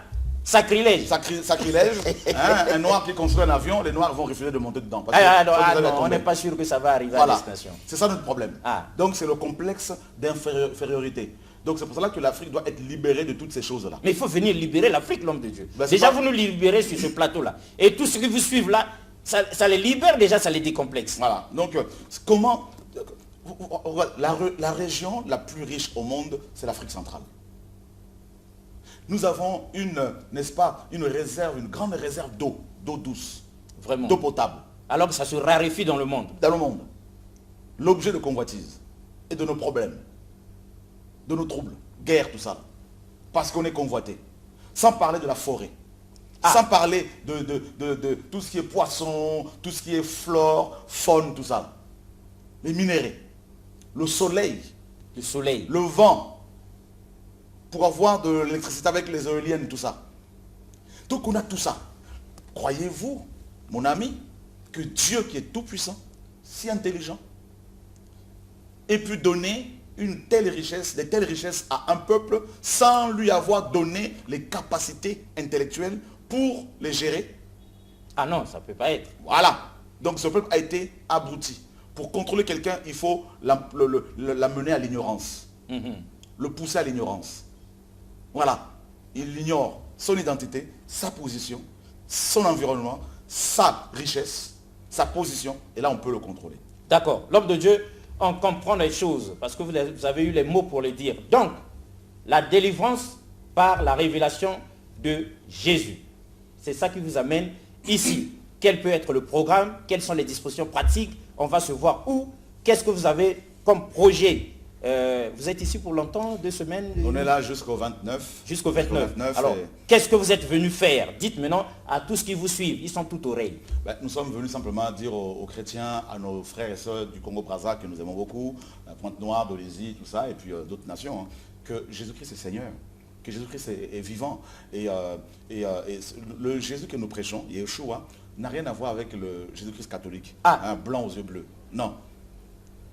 sacrilège. Sacrilège, hein, un noir qui construit un avion, les noirs vont refuser de monter dedans. Parce que Non, ça va on tomber. n'est pas sûr que ça va arriver à Voilà, destination. c'est ça notre problème. Ah. Donc c'est le complexe d'infériorité. Donc c'est pour cela que l'Afrique doit être libérée de toutes ces choses-là. Mais il faut venir libérer l'Afrique, l'homme de Dieu. Ben, c'est Déjà, pas- vous nous libérez sur ce plateau-là. Et tout ce qui vous suivent là, ça les libère déjà, ça les décomplexe. Voilà. Donc comment... La région la plus riche au monde, c'est l'Afrique centrale. Nous avons n'est-ce pas, une réserve, une grande réserve d'eau douce, Vraiment. d'eau potable, Alors que ça se raréfie dans le monde. dans le monde. L'objet de convoitise et de nos problèmes, de nos troubles, guerre, tout ça. Parce qu'on est convoité. Sans parler de la forêt. Sans parler de tout ce qui est poisson, tout ce qui est flore, faune, tout ça. Les minéraux, le soleil, Le soleil. le vent, pour avoir de l'électricité avec les éoliennes, tout ça. Donc on a tout ça. Croyez-vous, mon ami, que Dieu qui est tout puissant, si intelligent, ait pu donner une telle richesse, des telles richesses à un peuple sans lui avoir donné les capacités intellectuelles pour les gérer? Ah non, ça ne peut pas être. Voilà. Donc ce peuple a été abruti. Pour contrôler quelqu'un, il faut l'amener à l'ignorance. Le pousser à l'ignorance. Voilà. Il ignore son identité, sa position, son environnement, sa richesse, sa position. Et là, on peut le contrôler. D'accord. L'homme de Dieu, on comprend les choses parce que vous avez eu les mots pour les dire. Donc, la délivrance par la révélation de Jésus. C'est ça qui vous amène ici. Quel peut être le programme? Quelles sont les dispositions pratiques? On va se voir où? Qu'est-ce que vous avez comme projet? Vous êtes ici pour longtemps? 2 semaines? On est là jusqu'au 29. Jusqu'au 29. Alors, et- qu'est-ce que vous êtes venu faire? Dites maintenant à tous ceux qui vous suivent. Ils sont tout oreilles. Ben, nous sommes venus simplement dire aux chrétiens, à nos frères et sœurs du Congo-Brazza que nous aimons beaucoup, la Pointe-Noire, Bolivie, tout ça, et puis d'autres nations, hein, que Jésus-Christ est Seigneur, que Jésus-Christ est vivant. Et le Jésus que nous prêchons, Yeshua, n'a rien à voir avec le Jésus-Christ catholique, un blanc aux yeux bleus. Non.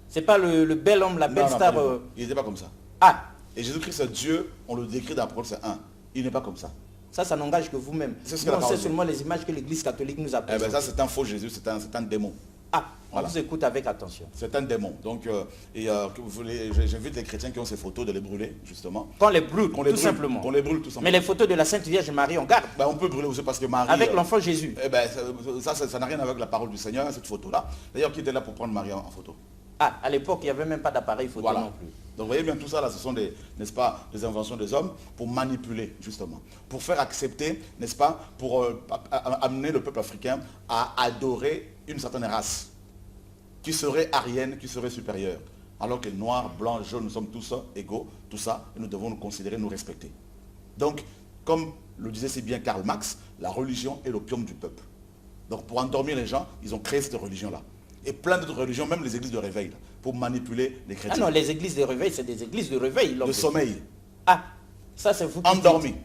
C'est pas le bel homme, la belle Non, star. pas du tout. Il n'était pas comme ça. Ah, Et Jésus-Christ, Dieu, on le décrit dans la parole, c'est un. Il n'est pas comme ça. ça n'engage que vous-même. C'est ce que Nous, la on parole sait dit. seulement les images que l'Église catholique nous a Eh ben, présentées. ça, c'est un faux Jésus, c'est un démon. Ah, Voilà. on vous écoute avec attention. C'est un démon. Donc, j'invite les chrétiens qui ont ces photos de les brûler, justement. Qu'on les brûle, Qu'on les tout brûle, simplement. Qu'on les brûle tout Mais simplement. les photos de la Sainte Vierge Marie, on garde. Ben, on peut brûler aussi parce que Marie... Avec l'enfant Jésus. eh ben, ça n'a rien à voir avec la parole du Seigneur, cette photo-là. D'ailleurs, qui était là pour prendre Marie en photo? Ah, à l'époque, il n'y avait même pas d'appareil photo Voilà. non plus. Donc vous voyez bien tout ça là, ce sont des, n'est-ce pas, des inventions des hommes pour manipuler justement, pour faire accepter, n'est-ce pas, pour amener le peuple africain à adorer une certaine race qui serait aryenne, qui serait supérieure. Alors que noirs, blancs, jaunes, nous sommes tous égaux, tout ça, et nous devons nous considérer, nous respecter. Donc, comme le disait si bien Karl Marx, la religion est l'opium du peuple. Donc pour endormir les gens, ils ont créé cette religion-là. Et plein d'autres religions, même les églises de réveil, là, pour manipuler les Ah chrétiens. non, les églises de réveil, c'est des églises de réveil. l'homme De de- sommeil, Ah, ça c'est vous qui endormis. dites.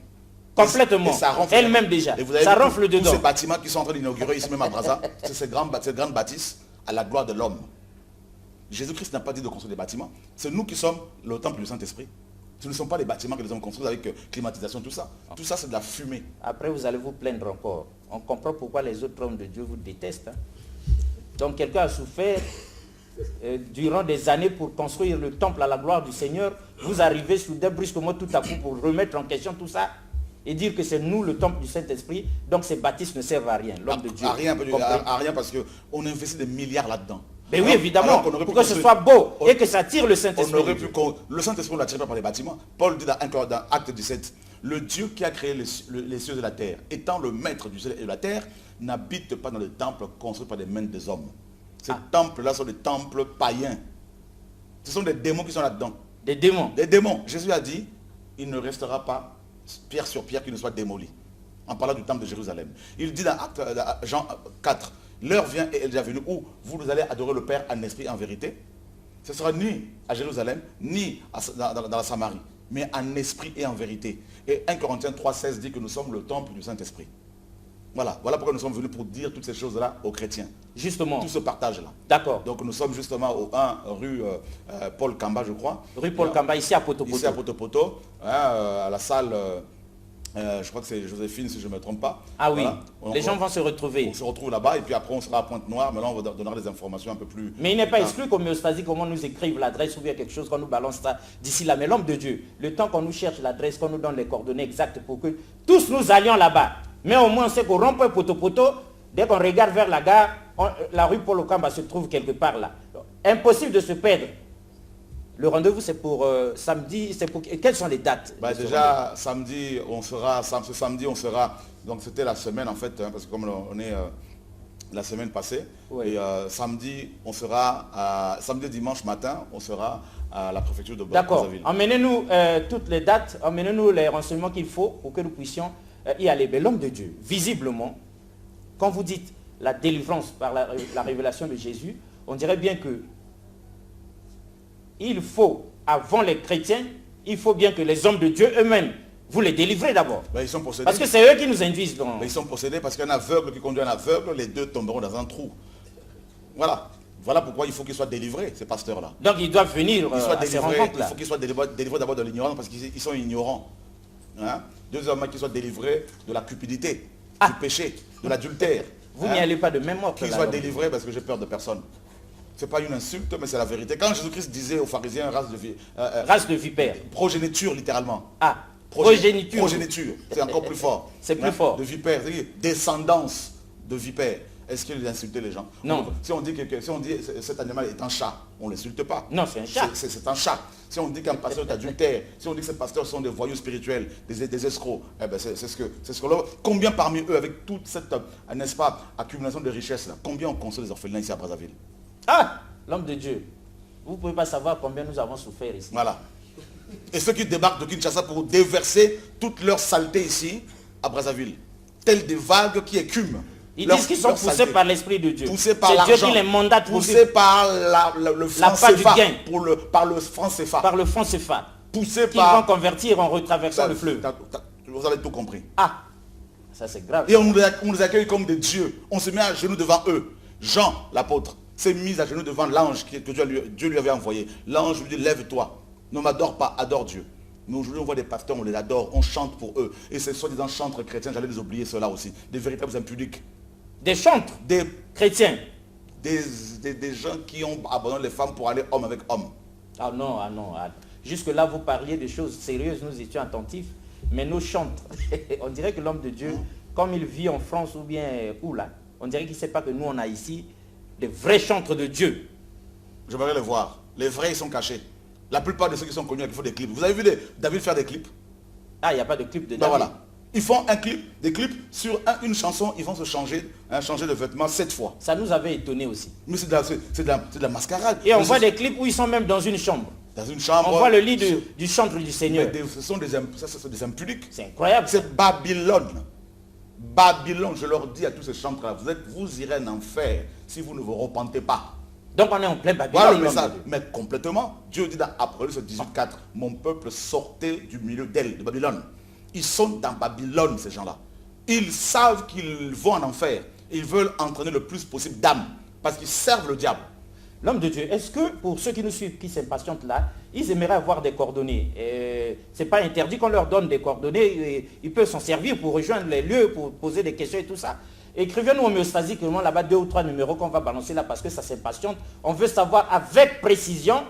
Complètement. Et ça ronfle. Elle-même déjà. Et vous avez Ça vu ronfle tous dedans. ces bâtiments qui sont en train d'inaugurer ici même à Brazza, c'est ces grandes bâtisses à la gloire de l'homme. Jésus-Christ n'a pas dit de construire des bâtiments. C'est nous qui sommes le temple du Saint-Esprit. Ce ne sont pas les bâtiments que les hommes construisent avec climatisation, tout ça. Tout ça, c'est de la fumée. Après, vous allez vous plaindre encore. On comprend pourquoi les autres hommes de Dieu vous détestent. Hein. Donc, quelqu'un a souffert durant des années pour construire le temple à la gloire du Seigneur. Vous arrivez soudain, brusquement, tout à coup, pour remettre en question tout ça et dire que c'est nous le temple du Saint-Esprit. Donc, ces bâtisses ne servent à rien. L'homme de Dieu. À rien parce qu'on investit des milliards là-dedans. Mais oui, évidemment, pour que ce soit beau et que ça attire le Saint-Esprit. Le Saint-Esprit, on ne l'attire pas par les bâtiments. Paul dit dans Acte 17, le Dieu qui a créé les cieux et la terre, étant le maître du ciel et de la terre, n'habite pas dans les temples construits par les mains des hommes. Ces temples-là sont des temples païens. Ce sont des démons qui sont là-dedans. Des démons. Des démons. Jésus a dit, il ne restera pas pierre sur pierre qui ne soit démoli. En parlant du temple de Jérusalem. Il dit dans Jean 4, l'heure vient et elle est déjà venue où vous allez adorer le Père en esprit et en vérité. Ce sera ni à Jérusalem, ni dans la Samarie, mais en esprit et en vérité. Et 1 Corinthiens 3,16 dit que nous sommes le temple du Saint-Esprit. Voilà pourquoi nous sommes venus pour dire toutes ces choses-là aux chrétiens. Justement. Tout ce partage-là. D'accord. Donc nous sommes justement au 1 rue Paul Kamba, je crois. Rue Paul Kamba, ici à Potopoto. Ici à Potopoto, à la salle... je crois que c'est Joséphine, si je ne me trompe pas. Ah oui, voilà. Les gens vont se retrouver. On se retrouve là-bas et puis après on sera à Pointe-Noire, mais là on donnera des informations un peu plus... Mais il n'est pas exclu qu'Homéostasie, comment nous écrivent l'adresse ou bien quelque chose, qu'on nous balance ça d'ici là. Mais l'homme de Dieu, le temps qu'on nous cherche l'adresse, qu'on nous donne les coordonnées exactes pour que tous nous allions là-bas. Mais au moins on sait qu'au rond-point Potopoto, dès qu'on regarde vers la gare, la rue Paul Okamba se trouve quelque part là. Donc, impossible de se perdre. Le rendez-vous, c'est pour samedi, c'est pour... Quelles sont les dates? Déjà, samedi, on sera, ce samedi, on sera, donc c'était la semaine en fait, hein, parce que comme on est la semaine passée, oui. Et samedi, on sera, samedi dimanche matin, on sera à la préfecture de D'accord, Brazzaville. emmenez-nous toutes les dates, emmenez-nous les renseignements qu'il faut pour que nous puissions y aller. Mais l'homme de Dieu, visiblement, quand vous dites la délivrance par la révélation de Jésus, on dirait bien que il faut, avant les chrétiens, il faut bien que les hommes de Dieu eux-mêmes, vous les délivrez d'abord. Ils sont possédés. Parce que c'est eux qui nous induisent dans... Ils sont possédés parce qu'un aveugle qui conduit un aveugle, les deux tomberont dans un trou. Voilà. Voilà pourquoi il faut qu'ils soient délivrés, ces pasteurs-là. Donc ils doivent venir à ces rencontres-là. Il faut qu'ils soient délivrés d'abord de l'ignorance parce qu'ils sont ignorants. Hein? Deuxièmement, qu'ils soient délivrés de la cupidité, du péché, de l'adultère. Vous n'y allez pas de même ordre. Qu'ils soient délivrés parce que j'ai peur de personne. Ce n'est pas une insulte, mais c'est la vérité. Quand Jésus-Christ disait aux pharisiens race de vipère. Progéniture, littéralement. Ah, progéniture. Progéniture, c'est encore plus fort. C'est plus fort. De vipère, c'est-à-dire descendance de vipère. Est-ce qu'il insultait les gens? Non. Si on dit cet animal est un chat, on ne l'insulte pas. Non, c'est un chat. C'est un chat. Si on dit qu'un pasteur est adultère, si on dit que ces pasteurs sont des voyous spirituels, des escrocs, eh ben c'est ce que combien parmi eux, avec toute cette, n'est-ce pas, accumulation de richesses là, combien on console les orphelins ici à Brazzaville? Ah, l'homme de Dieu, vous ne pouvez pas savoir combien nous avons souffert ici. Voilà. Et ceux qui débarquent de Kinshasa pour déverser toute leur saleté ici à Brazzaville, telles des vagues qui écument. Ils disent qu'ils sont poussés par l'Esprit de Dieu. Poussés par l'argent. C'est Dieu qui les mandate. Poussés par le franc CFA. Par le franc CFA. Par le franc CFA. Poussés par... Qu'ils vont convertir en retraversant le fleuve. Vous avez tout compris. Ah, ça c'est grave. Et on nous accueille comme des dieux. On se met à genoux devant eux. Jean, l'apôtre, s'est mis à genoux devant l'ange que Dieu lui avait envoyé. L'ange lui dit, lève-toi. Ne m'adore pas, adore Dieu. Nous aujourd'hui on voit des pasteurs, on les adore, on chante pour eux. Et ces soi-disant chantres chrétiens, j'allais les oublier ceux-là aussi. Des véritables impudiques. Des chantres, des chrétiens. Des gens qui ont abandonné les femmes pour aller homme avec homme. Ah non, ah non. Ah. Jusque-là, vous parliez de choses sérieuses, nous étions attentifs. Mais nos chantres, on dirait que l'homme de Dieu, comme il vit en France ou bien où là, on dirait qu'il ne sait pas que nous, on a ici des vrais chantres de Dieu. J'aimerais les voir. Les vrais, ils sont cachés. La plupart de ceux qui sont connus, ils font des clips. Vous avez vu David faire des clips? Ah, il n'y a pas de clip de David. Ben voilà. Ils font des clips sur une chanson, ils vont se changer de vêtements 7 fois. Ça nous avait étonné aussi. Mais c'est de la mascarade. Et on voit des clips où ils sont même dans une chambre. Dans une chambre. On voit le lit du chantre du Seigneur. Ce sont des impudiques. C'est incroyable. C'est Babylone. Babylone, je leur dis à tous ces chantres-là, vous irez en enfer si vous ne vous repentez pas. Donc on est en plein Babylone. Voilà, mais complètement. Dieu dit dans Apocalypse 18:4, mon peuple sortait du milieu d'elle, de Babylone. Ils sont dans Babylone, ces gens-là. Ils savent qu'ils vont en enfer. Ils veulent entraîner le plus possible d'âmes parce qu'ils servent le diable. L'homme de Dieu, est-ce que pour ceux qui nous suivent, qui s'impatientent là, ils aimeraient avoir des coordonnées? Ce n'est pas interdit qu'on leur donne des coordonnées. Ils peuvent s'en servir pour rejoindre les lieux, pour poser des questions et tout ça. Écrivez-nous homéostasiquement là-bas 2 ou 3 numéros qu'on va balancer là parce que ça s'impatiente. On veut savoir avec précision,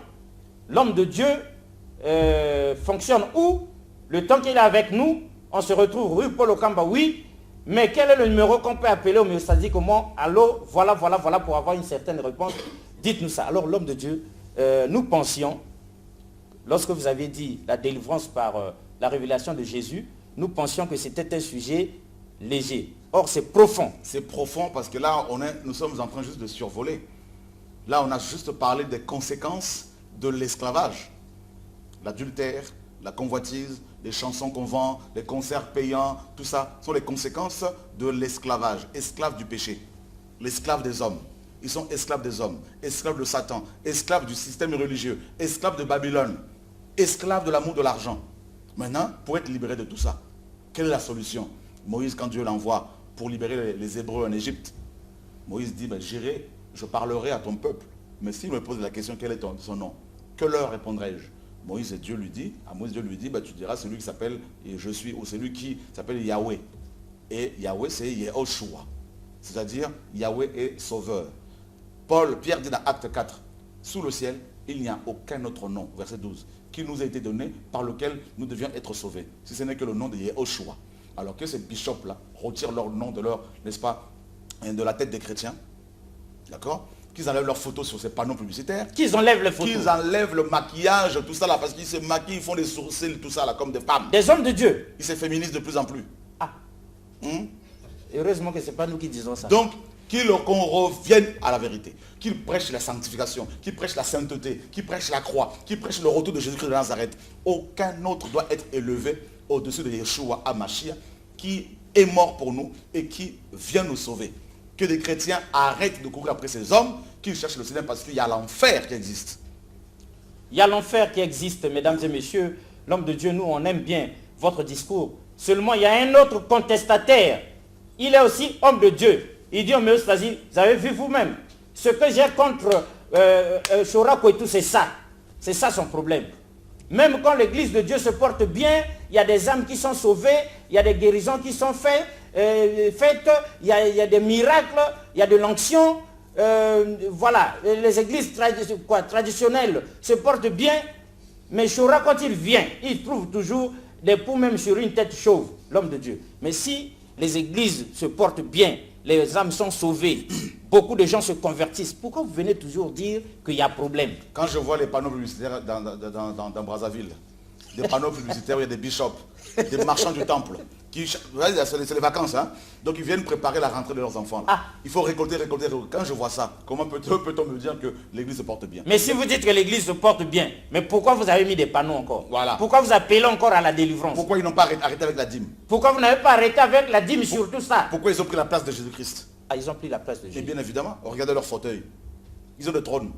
l'homme de Dieu fonctionne où? Le temps qu'il est avec nous, on se retrouve rue Paul Okamba, oui. Mais quel est le numéro qu'on peut appeler homéostasiquement? Allô, voilà, pour avoir une certaine réponse. Dites-nous ça. Alors l'homme de Dieu, nous pensions, lorsque vous avez dit la délivrance par la révélation de Jésus, nous pensions que c'était un sujet léger. Or c'est profond. C'est profond parce que là, nous sommes en train juste de survoler. Là, on a juste parlé des conséquences de l'esclavage. L'adultère, la convoitise, les chansons qu'on vend, les concerts payants, tout ça sont les conséquences de l'esclavage. Esclaves du péché. L'esclave des hommes. Ils sont esclaves des hommes, esclaves de Satan, esclaves du système religieux, esclaves de Babylone, esclaves de l'amour de l'argent. Maintenant, pour être libéré de tout ça, quelle est la solution? Moïse, quand Dieu l'envoie pour libérer les Hébreux en Égypte, Moïse dit, j'irai, je parlerai à ton peuple. Mais s'il me pose la question, quel est son nom? Que leur répondrai-je? Moïse, Dieu lui dit, tu diras celui qui s'appelle je suis, ou celui qui s'appelle Yahweh. Et Yahweh, c'est Yehoshua. C'est-à-dire, Yahweh est sauveur. Pierre dit dans Acte 4, sous le ciel, il n'y a aucun autre nom, verset 12, qui nous a été donné par lequel nous devions être sauvés, si ce n'est que le nom de Yehoshua. Alors que ces bishops-là retirent leur nom de leur, n'est-ce pas, de la tête des chrétiens, d'accord? Qu'ils enlèvent leurs photos sur ces panneaux publicitaires. Qu'ils enlèvent les photos. Qu'ils enlèvent le maquillage, tout ça là, parce qu'ils se maquillent, ils font des sourcils, tout ça là, comme des femmes. Des hommes de Dieu. Ils se féminisent de plus en plus. Ah. Heureusement que ce n'est pas nous qui disons ça. Donc, qu'on revienne à la vérité, qu'il prêche la sanctification, qu'il prêche la sainteté, qu'il prêche la croix, qu'il prêche le retour de Jésus-Christ de Nazareth. Aucun autre doit être élevé au-dessus de Yeshua HaMashiach, qui est mort pour nous et qui vient nous sauver. Que des chrétiens arrêtent de courir après ces hommes, qu'ils cherchent le Seigneur parce qu'il y a l'enfer qui existe. Il y a l'enfer qui existe, mesdames et messieurs. L'homme de Dieu, nous, on aime bien votre discours. Seulement, il y a un autre contestataire. Il est aussi homme de Dieu. Il dit homéostasie, vous avez vu vous-même. Ce que j'ai contre Chorako et tout, c'est ça. C'est ça son problème. Même quand l'église de Dieu se porte bien, il y a des âmes qui sont sauvées, il y a des guérisons qui sont faites, il y a des miracles, il y a de l'onction. Voilà, les églises traditionnelles se portent bien, mais Chora, quand il vient, il trouve toujours des poux même sur une tête chauve, l'homme de Dieu. Mais si les églises se portent bien, les âmes sont sauvées, beaucoup de gens se convertissent. Pourquoi vous venez toujours dire qu'il y a problème? Quand je vois les panneaux publicitaires dans Brazzaville, des panneaux publicitaires où il y a des bishops, des marchands du temple, c'est les vacances, hein? Donc ils viennent préparer la rentrée de leurs enfants. Là. Il faut récolter. Quand je vois ça, comment peut-on me dire que l'église se porte bien? Mais si vous dites que l'église se porte bien, mais pourquoi vous avez mis des panneaux encore? Voilà. Pourquoi vous appelez encore à la délivrance? Pourquoi ils n'ont pas arrêté avec la dîme? Pourquoi vous n'avez pas arrêté avec la dîme sur tout ça? Pourquoi ils ont pris la place de Jésus-Christ? Ah, ils ont pris la place de Jésus. Et bien évidemment, regardez leur fauteuil. Ils ont des trônes.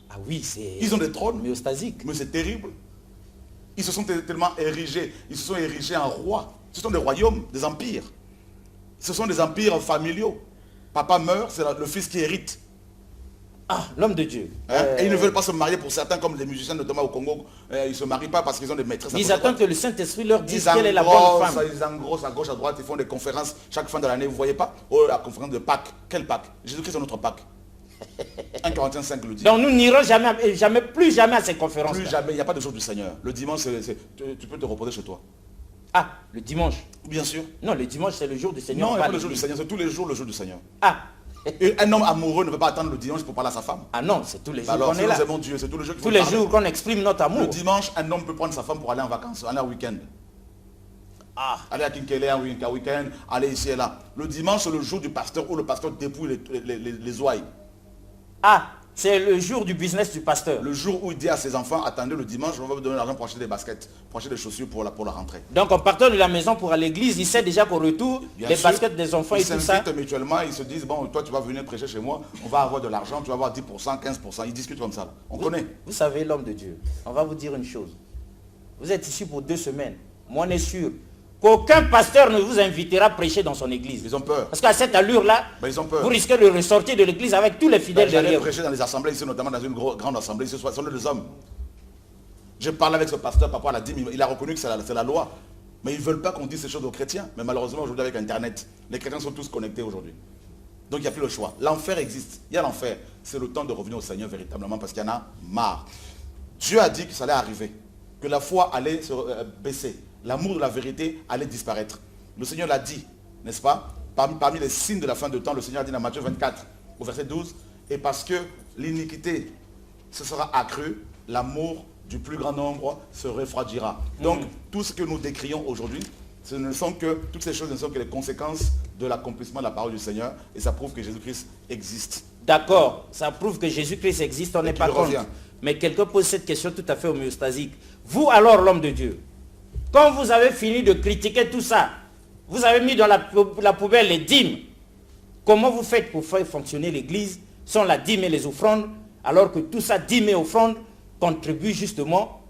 Ah oui, c'est... Ils ont des trônes. Homéostasique. Mais c'est terrible. Ils se sont tellement érigés. Ils se sont érigés en rois. Ce sont des royaumes, des empires. Ce sont des empires familiaux. Papa meurt, c'est le fils qui hérite. Ah, l'homme de Dieu. Et ils ne veulent pas se marier pour certains, comme les musiciens notamment au Congo. Ils ne se marient pas parce qu'ils ont des maîtresses. Ils attendent que le Saint-Esprit leur dise quelle est la bonne femme. Ils engrossent à gauche, à droite, ils font des conférences chaque fin de l'année. Vous ne voyez pas? Oh, la conférence de Pâques. Quelle Pâques? Jésus-Christ est notre Pâques. 1 Corinthiens 5 le dit. Donc nous n'irons plus jamais à ces conférences. Plus jamais, il n'y a pas de jour du Seigneur. Le dimanche, tu peux te reposer chez toi. Ah, le dimanche? Bien sûr. Non, le dimanche c'est le jour du Seigneur. Non, il n'y a pas le jour du Seigneur, c'est tous les jours le jour du Seigneur. Ah. Et un homme amoureux ne peut pas attendre le dimanche pour parler à sa femme. Ah non, c'est tous les jours alors, qu'on est là. Mon Dieu, c'est tous les jours qu'il faut tous les jours qu'on exprime notre amour. Le dimanche, un homme peut prendre sa femme pour aller en vacances, aller en week-end. Ah, aller à Kinkele un week-end, aller ici et là. Le dimanche, c'est le jour du pasteur où le pasteur dépouille les ouailles. Ah, c'est le jour du business du pasteur. Le jour où il dit à ses enfants, attendez le dimanche, on va vous donner l'argent pour acheter des baskets, pour acheter des chaussures pour la rentrée. Donc en partant de la maison pour aller à l'église, il sait déjà qu'au retour, les baskets des enfants et tout ça. Ils s'invitent mutuellement, ils se disent, bon, toi tu vas venir prêcher chez moi, on va avoir de l'argent, tu vas avoir 10%, 15%, ils discutent comme ça. On connaît. Vous savez l'homme de Dieu, on va vous dire une chose. Vous êtes ici pour 2 semaines. Moi on est sûr qu'aucun pasteur ne vous invitera à prêcher dans son église. Ils ont peur. Parce qu'à cette allure-là, Ils ont peur. vous risquez de ressortir de l'église avec tous les fidèles J'allais derrière vous. prêcher dans les assemblées ici, notamment dans une grande assemblée, ce sont les hommes. Je parlais avec ce pasteur par rapport à la dîme, il a reconnu que c'est la loi. Mais ils ne veulent pas qu'on dise ces choses aux chrétiens. Mais malheureusement, aujourd'hui, avec Internet, les chrétiens sont tous connectés aujourd'hui. Donc il n'y a plus le choix. L'enfer existe. Il y a l'enfer. C'est le temps de revenir au Seigneur véritablement parce qu'il y en a marre. Dieu a dit que ça allait arriver. Que la foi allait se baisser. L'amour de la vérité allait disparaître. Le Seigneur l'a dit, n'est-ce pas? Parmi les signes de la fin de temps, le Seigneur a dit dans Matthieu 24, au verset 12, et parce que l'iniquité se sera accrue, l'amour du plus grand nombre se refroidira. Donc, tout ce que nous décrions aujourd'hui, toutes ces choses ne sont que les conséquences de l'accomplissement de la parole du Seigneur, et ça prouve que Jésus-Christ existe. D'accord, ça prouve que Jésus-Christ existe, on n'est pas contre. revient. Mais quelqu'un pose cette question tout à fait homéostasique. Vous alors, l'homme de Dieu, quand vous avez fini de critiquer tout ça, vous avez mis dans la poubelle les dîmes, comment vous faites pour faire fonctionner l'église sans la dîme et les offrandes, alors que tout ça, dîmes et offrandes, contribue justement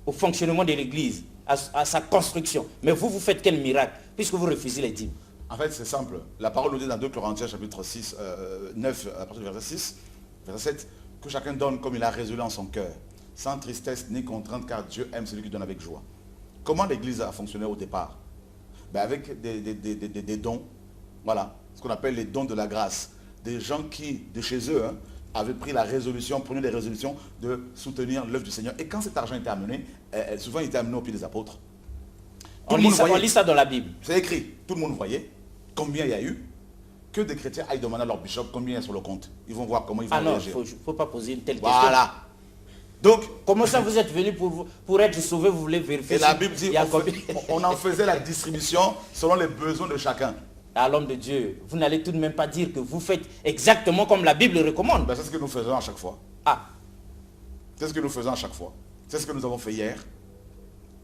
au fonctionnement de l'église, à sa construction. Mais vous faites quel miracle, puisque vous refusez les dîmes? En fait, c'est simple. La parole nous dit dans 2 Corinthiens chapitre 9, à partir du verset 6, verset 7, que chacun donne comme il a résolu en son cœur, sans tristesse ni contrainte, car Dieu aime celui qui donne avec joie. Comment l'église a fonctionné au départ? Avec des dons, voilà, ce qu'on appelle les dons de la grâce. Des gens qui, de chez eux, avaient pris la résolution, prenaient les résolutions de soutenir l'œuvre du Seigneur. Et quand cet argent était amené, souvent il était amené au pied des apôtres. On lit ça dans la Bible. C'est écrit, tout le monde voyait combien il y a eu, que des chrétiens aillent demander à leur bishop combien il y a sur le compte. Ils vont voir comment ils vont réagir. Il ne faut pas poser une telle question. Voilà. Donc, comment ça vous êtes venu pour être sauvé, vous voulez vérifier? Et la Bible dit, on en faisait la distribution selon les besoins de chacun. À l'homme de Dieu, vous n'allez tout de même pas dire que vous faites exactement comme la Bible recommande. C'est ce que nous faisons à chaque fois. C'est ce que nous faisons à chaque fois. C'est ce que nous avons fait hier.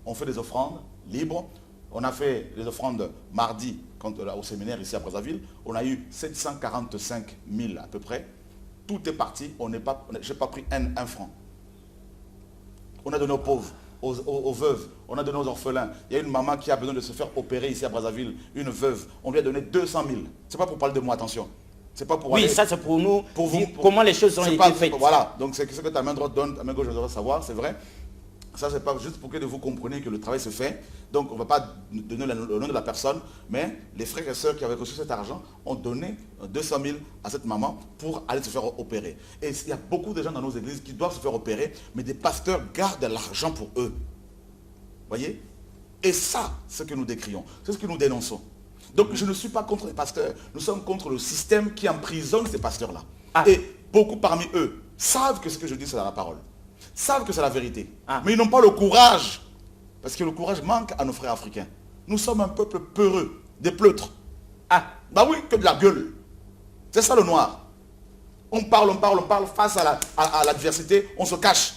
On fait des offrandes libres. On a fait les offrandes mardi au séminaire ici à Brazzaville. On a eu 745 000 à peu près. Tout est parti. Je n'ai pas pris un franc. On a donné aux pauvres, aux veuves, on a donné aux orphelins. Il y a une maman qui a besoin de se faire opérer ici à Brazzaville, une veuve. On lui a donné 200 000. C'est pas pour parler de moi, attention. C'est pas pour oui, ça c'est pour nous, comment les choses ont été faites. Voilà, donc c'est ce que ta main droite donne, ta main gauche doit savoir, c'est vrai. Ça c'est pas juste pour que vous compreniez que le travail se fait. Donc on ne va pas donner le nom de la personne, mais les frères et sœurs qui avaient reçu cet argent ont donné 200 000 à cette maman pour aller se faire opérer. Et il y a beaucoup de gens dans nos églises qui doivent se faire opérer, mais des pasteurs gardent l'argent pour eux. Voyez? Et ça, c'est ce que nous décrions, c'est ce que nous dénonçons. Donc je ne suis pas contre les pasteurs, nous sommes contre le système qui emprisonne ces pasteurs-là. Et beaucoup parmi eux savent que ce que je dis c'est dans la parole, savent que c'est la vérité, mais ils n'ont pas le courage, parce que le courage manque à nos frères africains. Nous sommes un peuple peureux, des pleutres. Bah oui, que de la gueule. C'est ça le noir. On parle face à l'adversité, on se cache.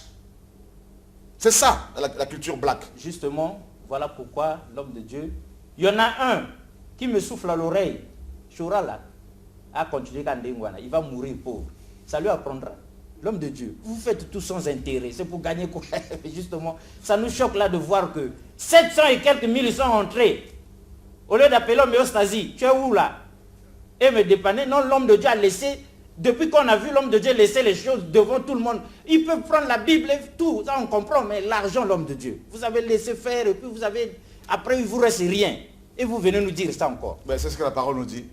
C'est ça la culture black. Justement, voilà pourquoi l'homme de Dieu, il y en a un qui me souffle à l'oreille, Chourala, a continué Kandengwana, il va mourir pauvre. Ça lui apprendra. L'homme de Dieu, vous faites tout sans intérêt, c'est pour gagner quoi? Justement, ça nous choque là de voir que 700 et quelques mille sont entrés. Au lieu d'appeler homéostasie, tu es où là? Et me dépanner. Non, l'homme de Dieu a laissé, depuis qu'on a vu l'homme de Dieu laisser les choses devant tout le monde, il peut prendre la Bible et tout, ça on comprend, mais l'argent, l'homme de Dieu, vous avez laissé faire et puis vous avez, après il vous reste rien. Et vous venez nous dire ça encore. C'est ce que la parole nous dit.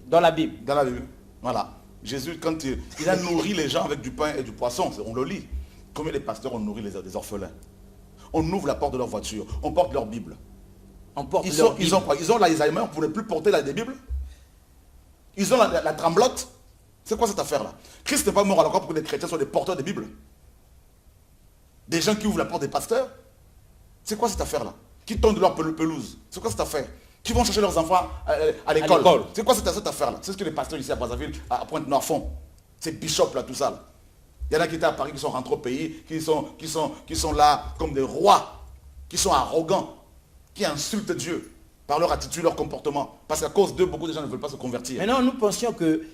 Dans la Bible. Dans la Bible, voilà. Jésus, quand il a nourri les gens avec du pain et du poisson, on le lit. Combien les pasteurs ont nourri les orphelins? On ouvre la porte de leur voiture, on porte leur Bible. Ils ont quoi? Ils ont l'Alzheimer pour ne plus porter des Bibles? Ils ont la tremblote? C'est quoi cette affaire-là? Christ n'est pas mort à la croix pour que les chrétiens soient des porteurs de Bible. Des gens qui ouvrent la porte des pasteurs? C'est quoi cette affaire-là? Qui tournent de leur pelouse? C'est quoi cette affaire? Qui vont chercher leurs enfants à l'école? C'est quoi cette affaire-là? C'est ce que les pasteurs ici à Brazzaville, à Pointe-Noire font. Ces bishops là, tout ça. Là. Il y en a qui étaient à Paris, qui sont rentrés au pays, qui sont là comme des rois, qui sont arrogants, qui insultent Dieu. par leur attitude, leur comportement. Parce qu'à cause d'eux, beaucoup de gens ne veulent pas se convertir. Maintenant, nous pensions que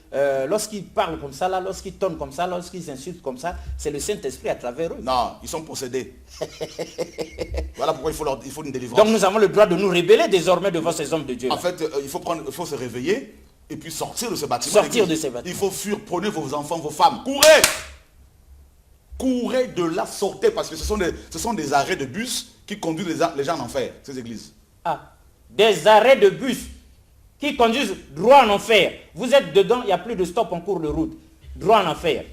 lorsqu'ils parlent comme ça, là, lorsqu'ils tonnent comme ça, lorsqu'ils insultent comme ça, c'est le Saint-Esprit à travers eux. Non, ils sont possédés. Voilà pourquoi il faut une délivrance. Donc nous avons le droit de nous rébeller désormais devant ces hommes de Dieu. En fait, il faut se réveiller et puis sortir de ce bâtiment. Sortir de ces bâtiments. Il faut fuir, prenez vos enfants, vos femmes, courez. Courez de là, sortez, parce que ce sont des arrêts de bus qui conduisent les gens en enfer, ces églises. Ah, des arrêts de bus qui conduisent droit en enfer. Vous êtes dedans, il n'y a plus de stop en cours de route. Droit en enfer.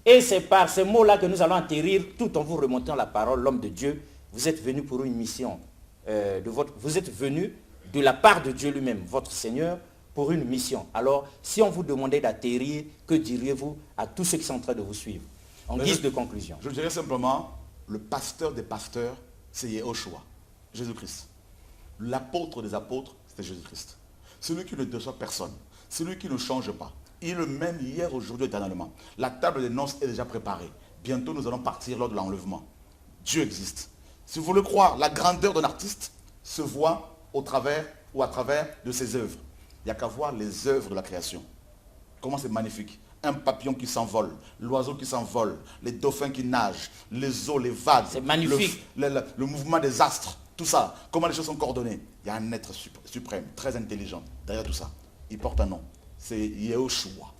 Et c'est par ces mots-là que nous allons atterrir tout en vous remontant la parole, l'homme de Dieu. Vous êtes venu pour une mission. Vous êtes venu de la part de Dieu lui-même, votre Seigneur, pour une mission. Alors, si on vous demandait d'atterrir, que diriez-vous à tous ceux qui sont en train de vous suivre, en guise de conclusion? Je dirais simplement, le pasteur des pasteurs, c'est Yehoshua, Jésus-Christ. L'apôtre des apôtres, c'est Jésus-Christ. Celui qui ne déçoit personne, celui qui ne change pas. Il est le même hier, aujourd'hui, éternellement. La table des noces est déjà préparée. Bientôt, nous allons partir lors de l'enlèvement. Dieu existe. Si vous voulez croire, la grandeur d'un artiste se voit au travers ou à travers de ses œuvres. Il n'y a qu'à voir les œuvres de la création. Comment c'est magnifique. Un papillon qui s'envole, l'oiseau qui s'envole, les dauphins qui nagent, les eaux, les vagues. C'est magnifique. Le mouvement des astres, tout ça. Comment les choses sont coordonnées. Il y a un être suprême, très intelligent derrière tout ça. Il porte un nom. C'est Yehoshua,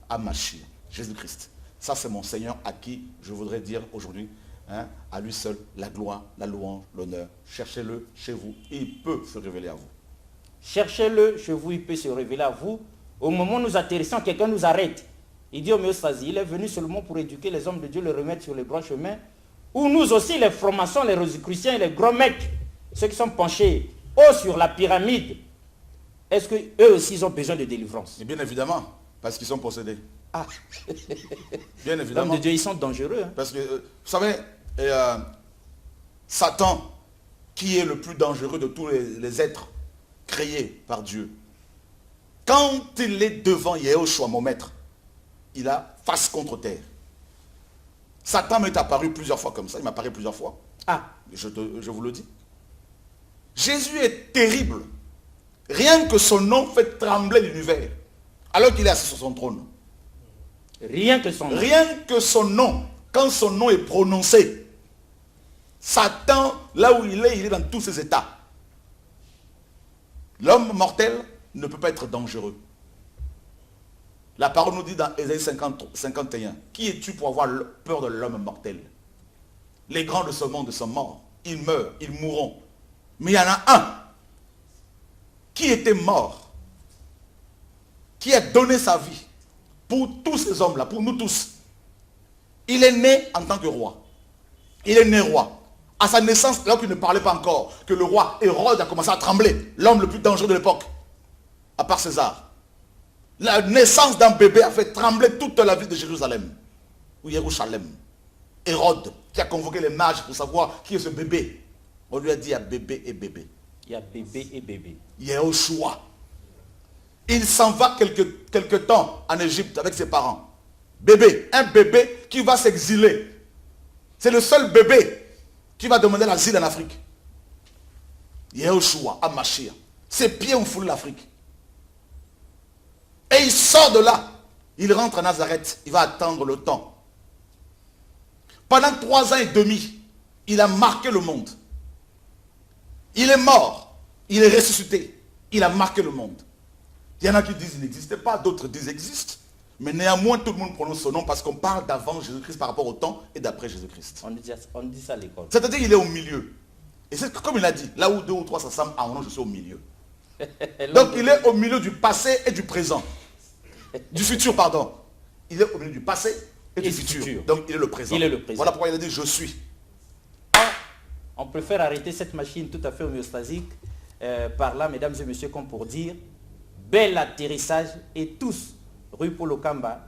Hamashia, Jésus-Christ. Ça, c'est mon Seigneur à qui je voudrais dire aujourd'hui, hein, à lui seul, la gloire, la louange, l'honneur. Cherchez-le chez vous et il peut se révéler à vous. Cherchez-le chez vous, il peut se révéler à vous. Au moment où nous atterrissons, quelqu'un nous arrête. Il dit homéostasie, il est venu seulement pour éduquer les hommes de Dieu, les remettre sur les droits chemins. Ou nous aussi, les francs-maçons, les rosicruciens, les gros mecs, ceux qui sont penchés haut sur la pyramide, est-ce qu'eux aussi, ils ont besoin de délivrance? Et bien évidemment, parce qu'ils sont possédés. Ah, bien évidemment. l'homme de Dieu, ils sont dangereux. Hein. Parce que, vous savez, Satan, qui est le plus dangereux de tous les êtres créés par Dieu, quand il est devant Yehoshua, mon maître, il a face contre terre. Satan m'est apparu plusieurs fois comme ça. Il m'apparaît plusieurs fois. Ah. Je vous le dis. Jésus est terrible. Rien que son nom fait trembler l'univers. Alors qu'il est assis sur son trône. Rien que son nom. Rien que son nom. Quand son nom est prononcé. Satan, là où il est dans tous ses états. L'homme mortel ne peut pas être dangereux. La parole nous dit dans Ésaïe 51, qui es-tu pour avoir peur de l'homme mortel? Les grands de ce monde sont morts. Ils meurent, ils mourront. Mais il y en a un qui était mort, qui a donné sa vie pour tous ces hommes-là, pour nous tous. Il est né en tant que roi. Il est né roi. À sa naissance, là qu'il ne parlait pas encore, que le roi Hérode a commencé à trembler, l'homme le plus dangereux de l'époque, à part César. La naissance d'un bébé a fait trembler toute la ville de Jérusalem, ou Jérusalem. Hérode, qui a convoqué les mages pour savoir qui est ce bébé. On lui a dit, il y a bébé et bébé. Il y a bébé et bébé. Yehoshua. Il s'en va quelque temps en Égypte avec ses parents. Bébé, un bébé qui va s'exiler. C'est le seul bébé qui va demander l'asile en Afrique. Yehoshua, Hamashia. Ses pieds ont foulé l'Afrique. Et il sort de là. Il rentre à Nazareth. Il va attendre le temps. Pendant 3 ans et demi, il a marqué le monde. Il est mort. Il est ressuscité. Il a marqué le monde. Il y en a qui disent qu'il n'existait pas. D'autres disent qu'il existe. Mais néanmoins, tout le monde prononce son nom parce qu'on parle d'avant Jésus-Christ par rapport au temps et d'après Jésus-Christ. On dit ça à l'école. C'est-à-dire qu'il est au milieu. Et c'est comme il a dit, là où 2 ou 3 s'assemblent, à mon nom, je suis au milieu. Donc il est au milieu du passé et du présent. Du futur, pardon. Il est au milieu du passé et du futur. Donc il est le présent. Il est le présent. Voilà pourquoi il a dit je suis. On préfère arrêter cette machine tout à fait homéostasique par là, mesdames et messieurs, comme pour dire bel atterrissage et tous rue Paul Okamba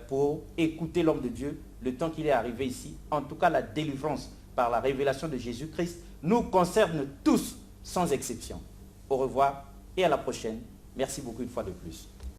pour écouter l'homme de Dieu le temps qu'il est arrivé ici. En tout cas, la délivrance par la révélation de Jésus-Christ nous concerne tous sans exception. Au revoir et à la prochaine. Merci beaucoup une fois de plus.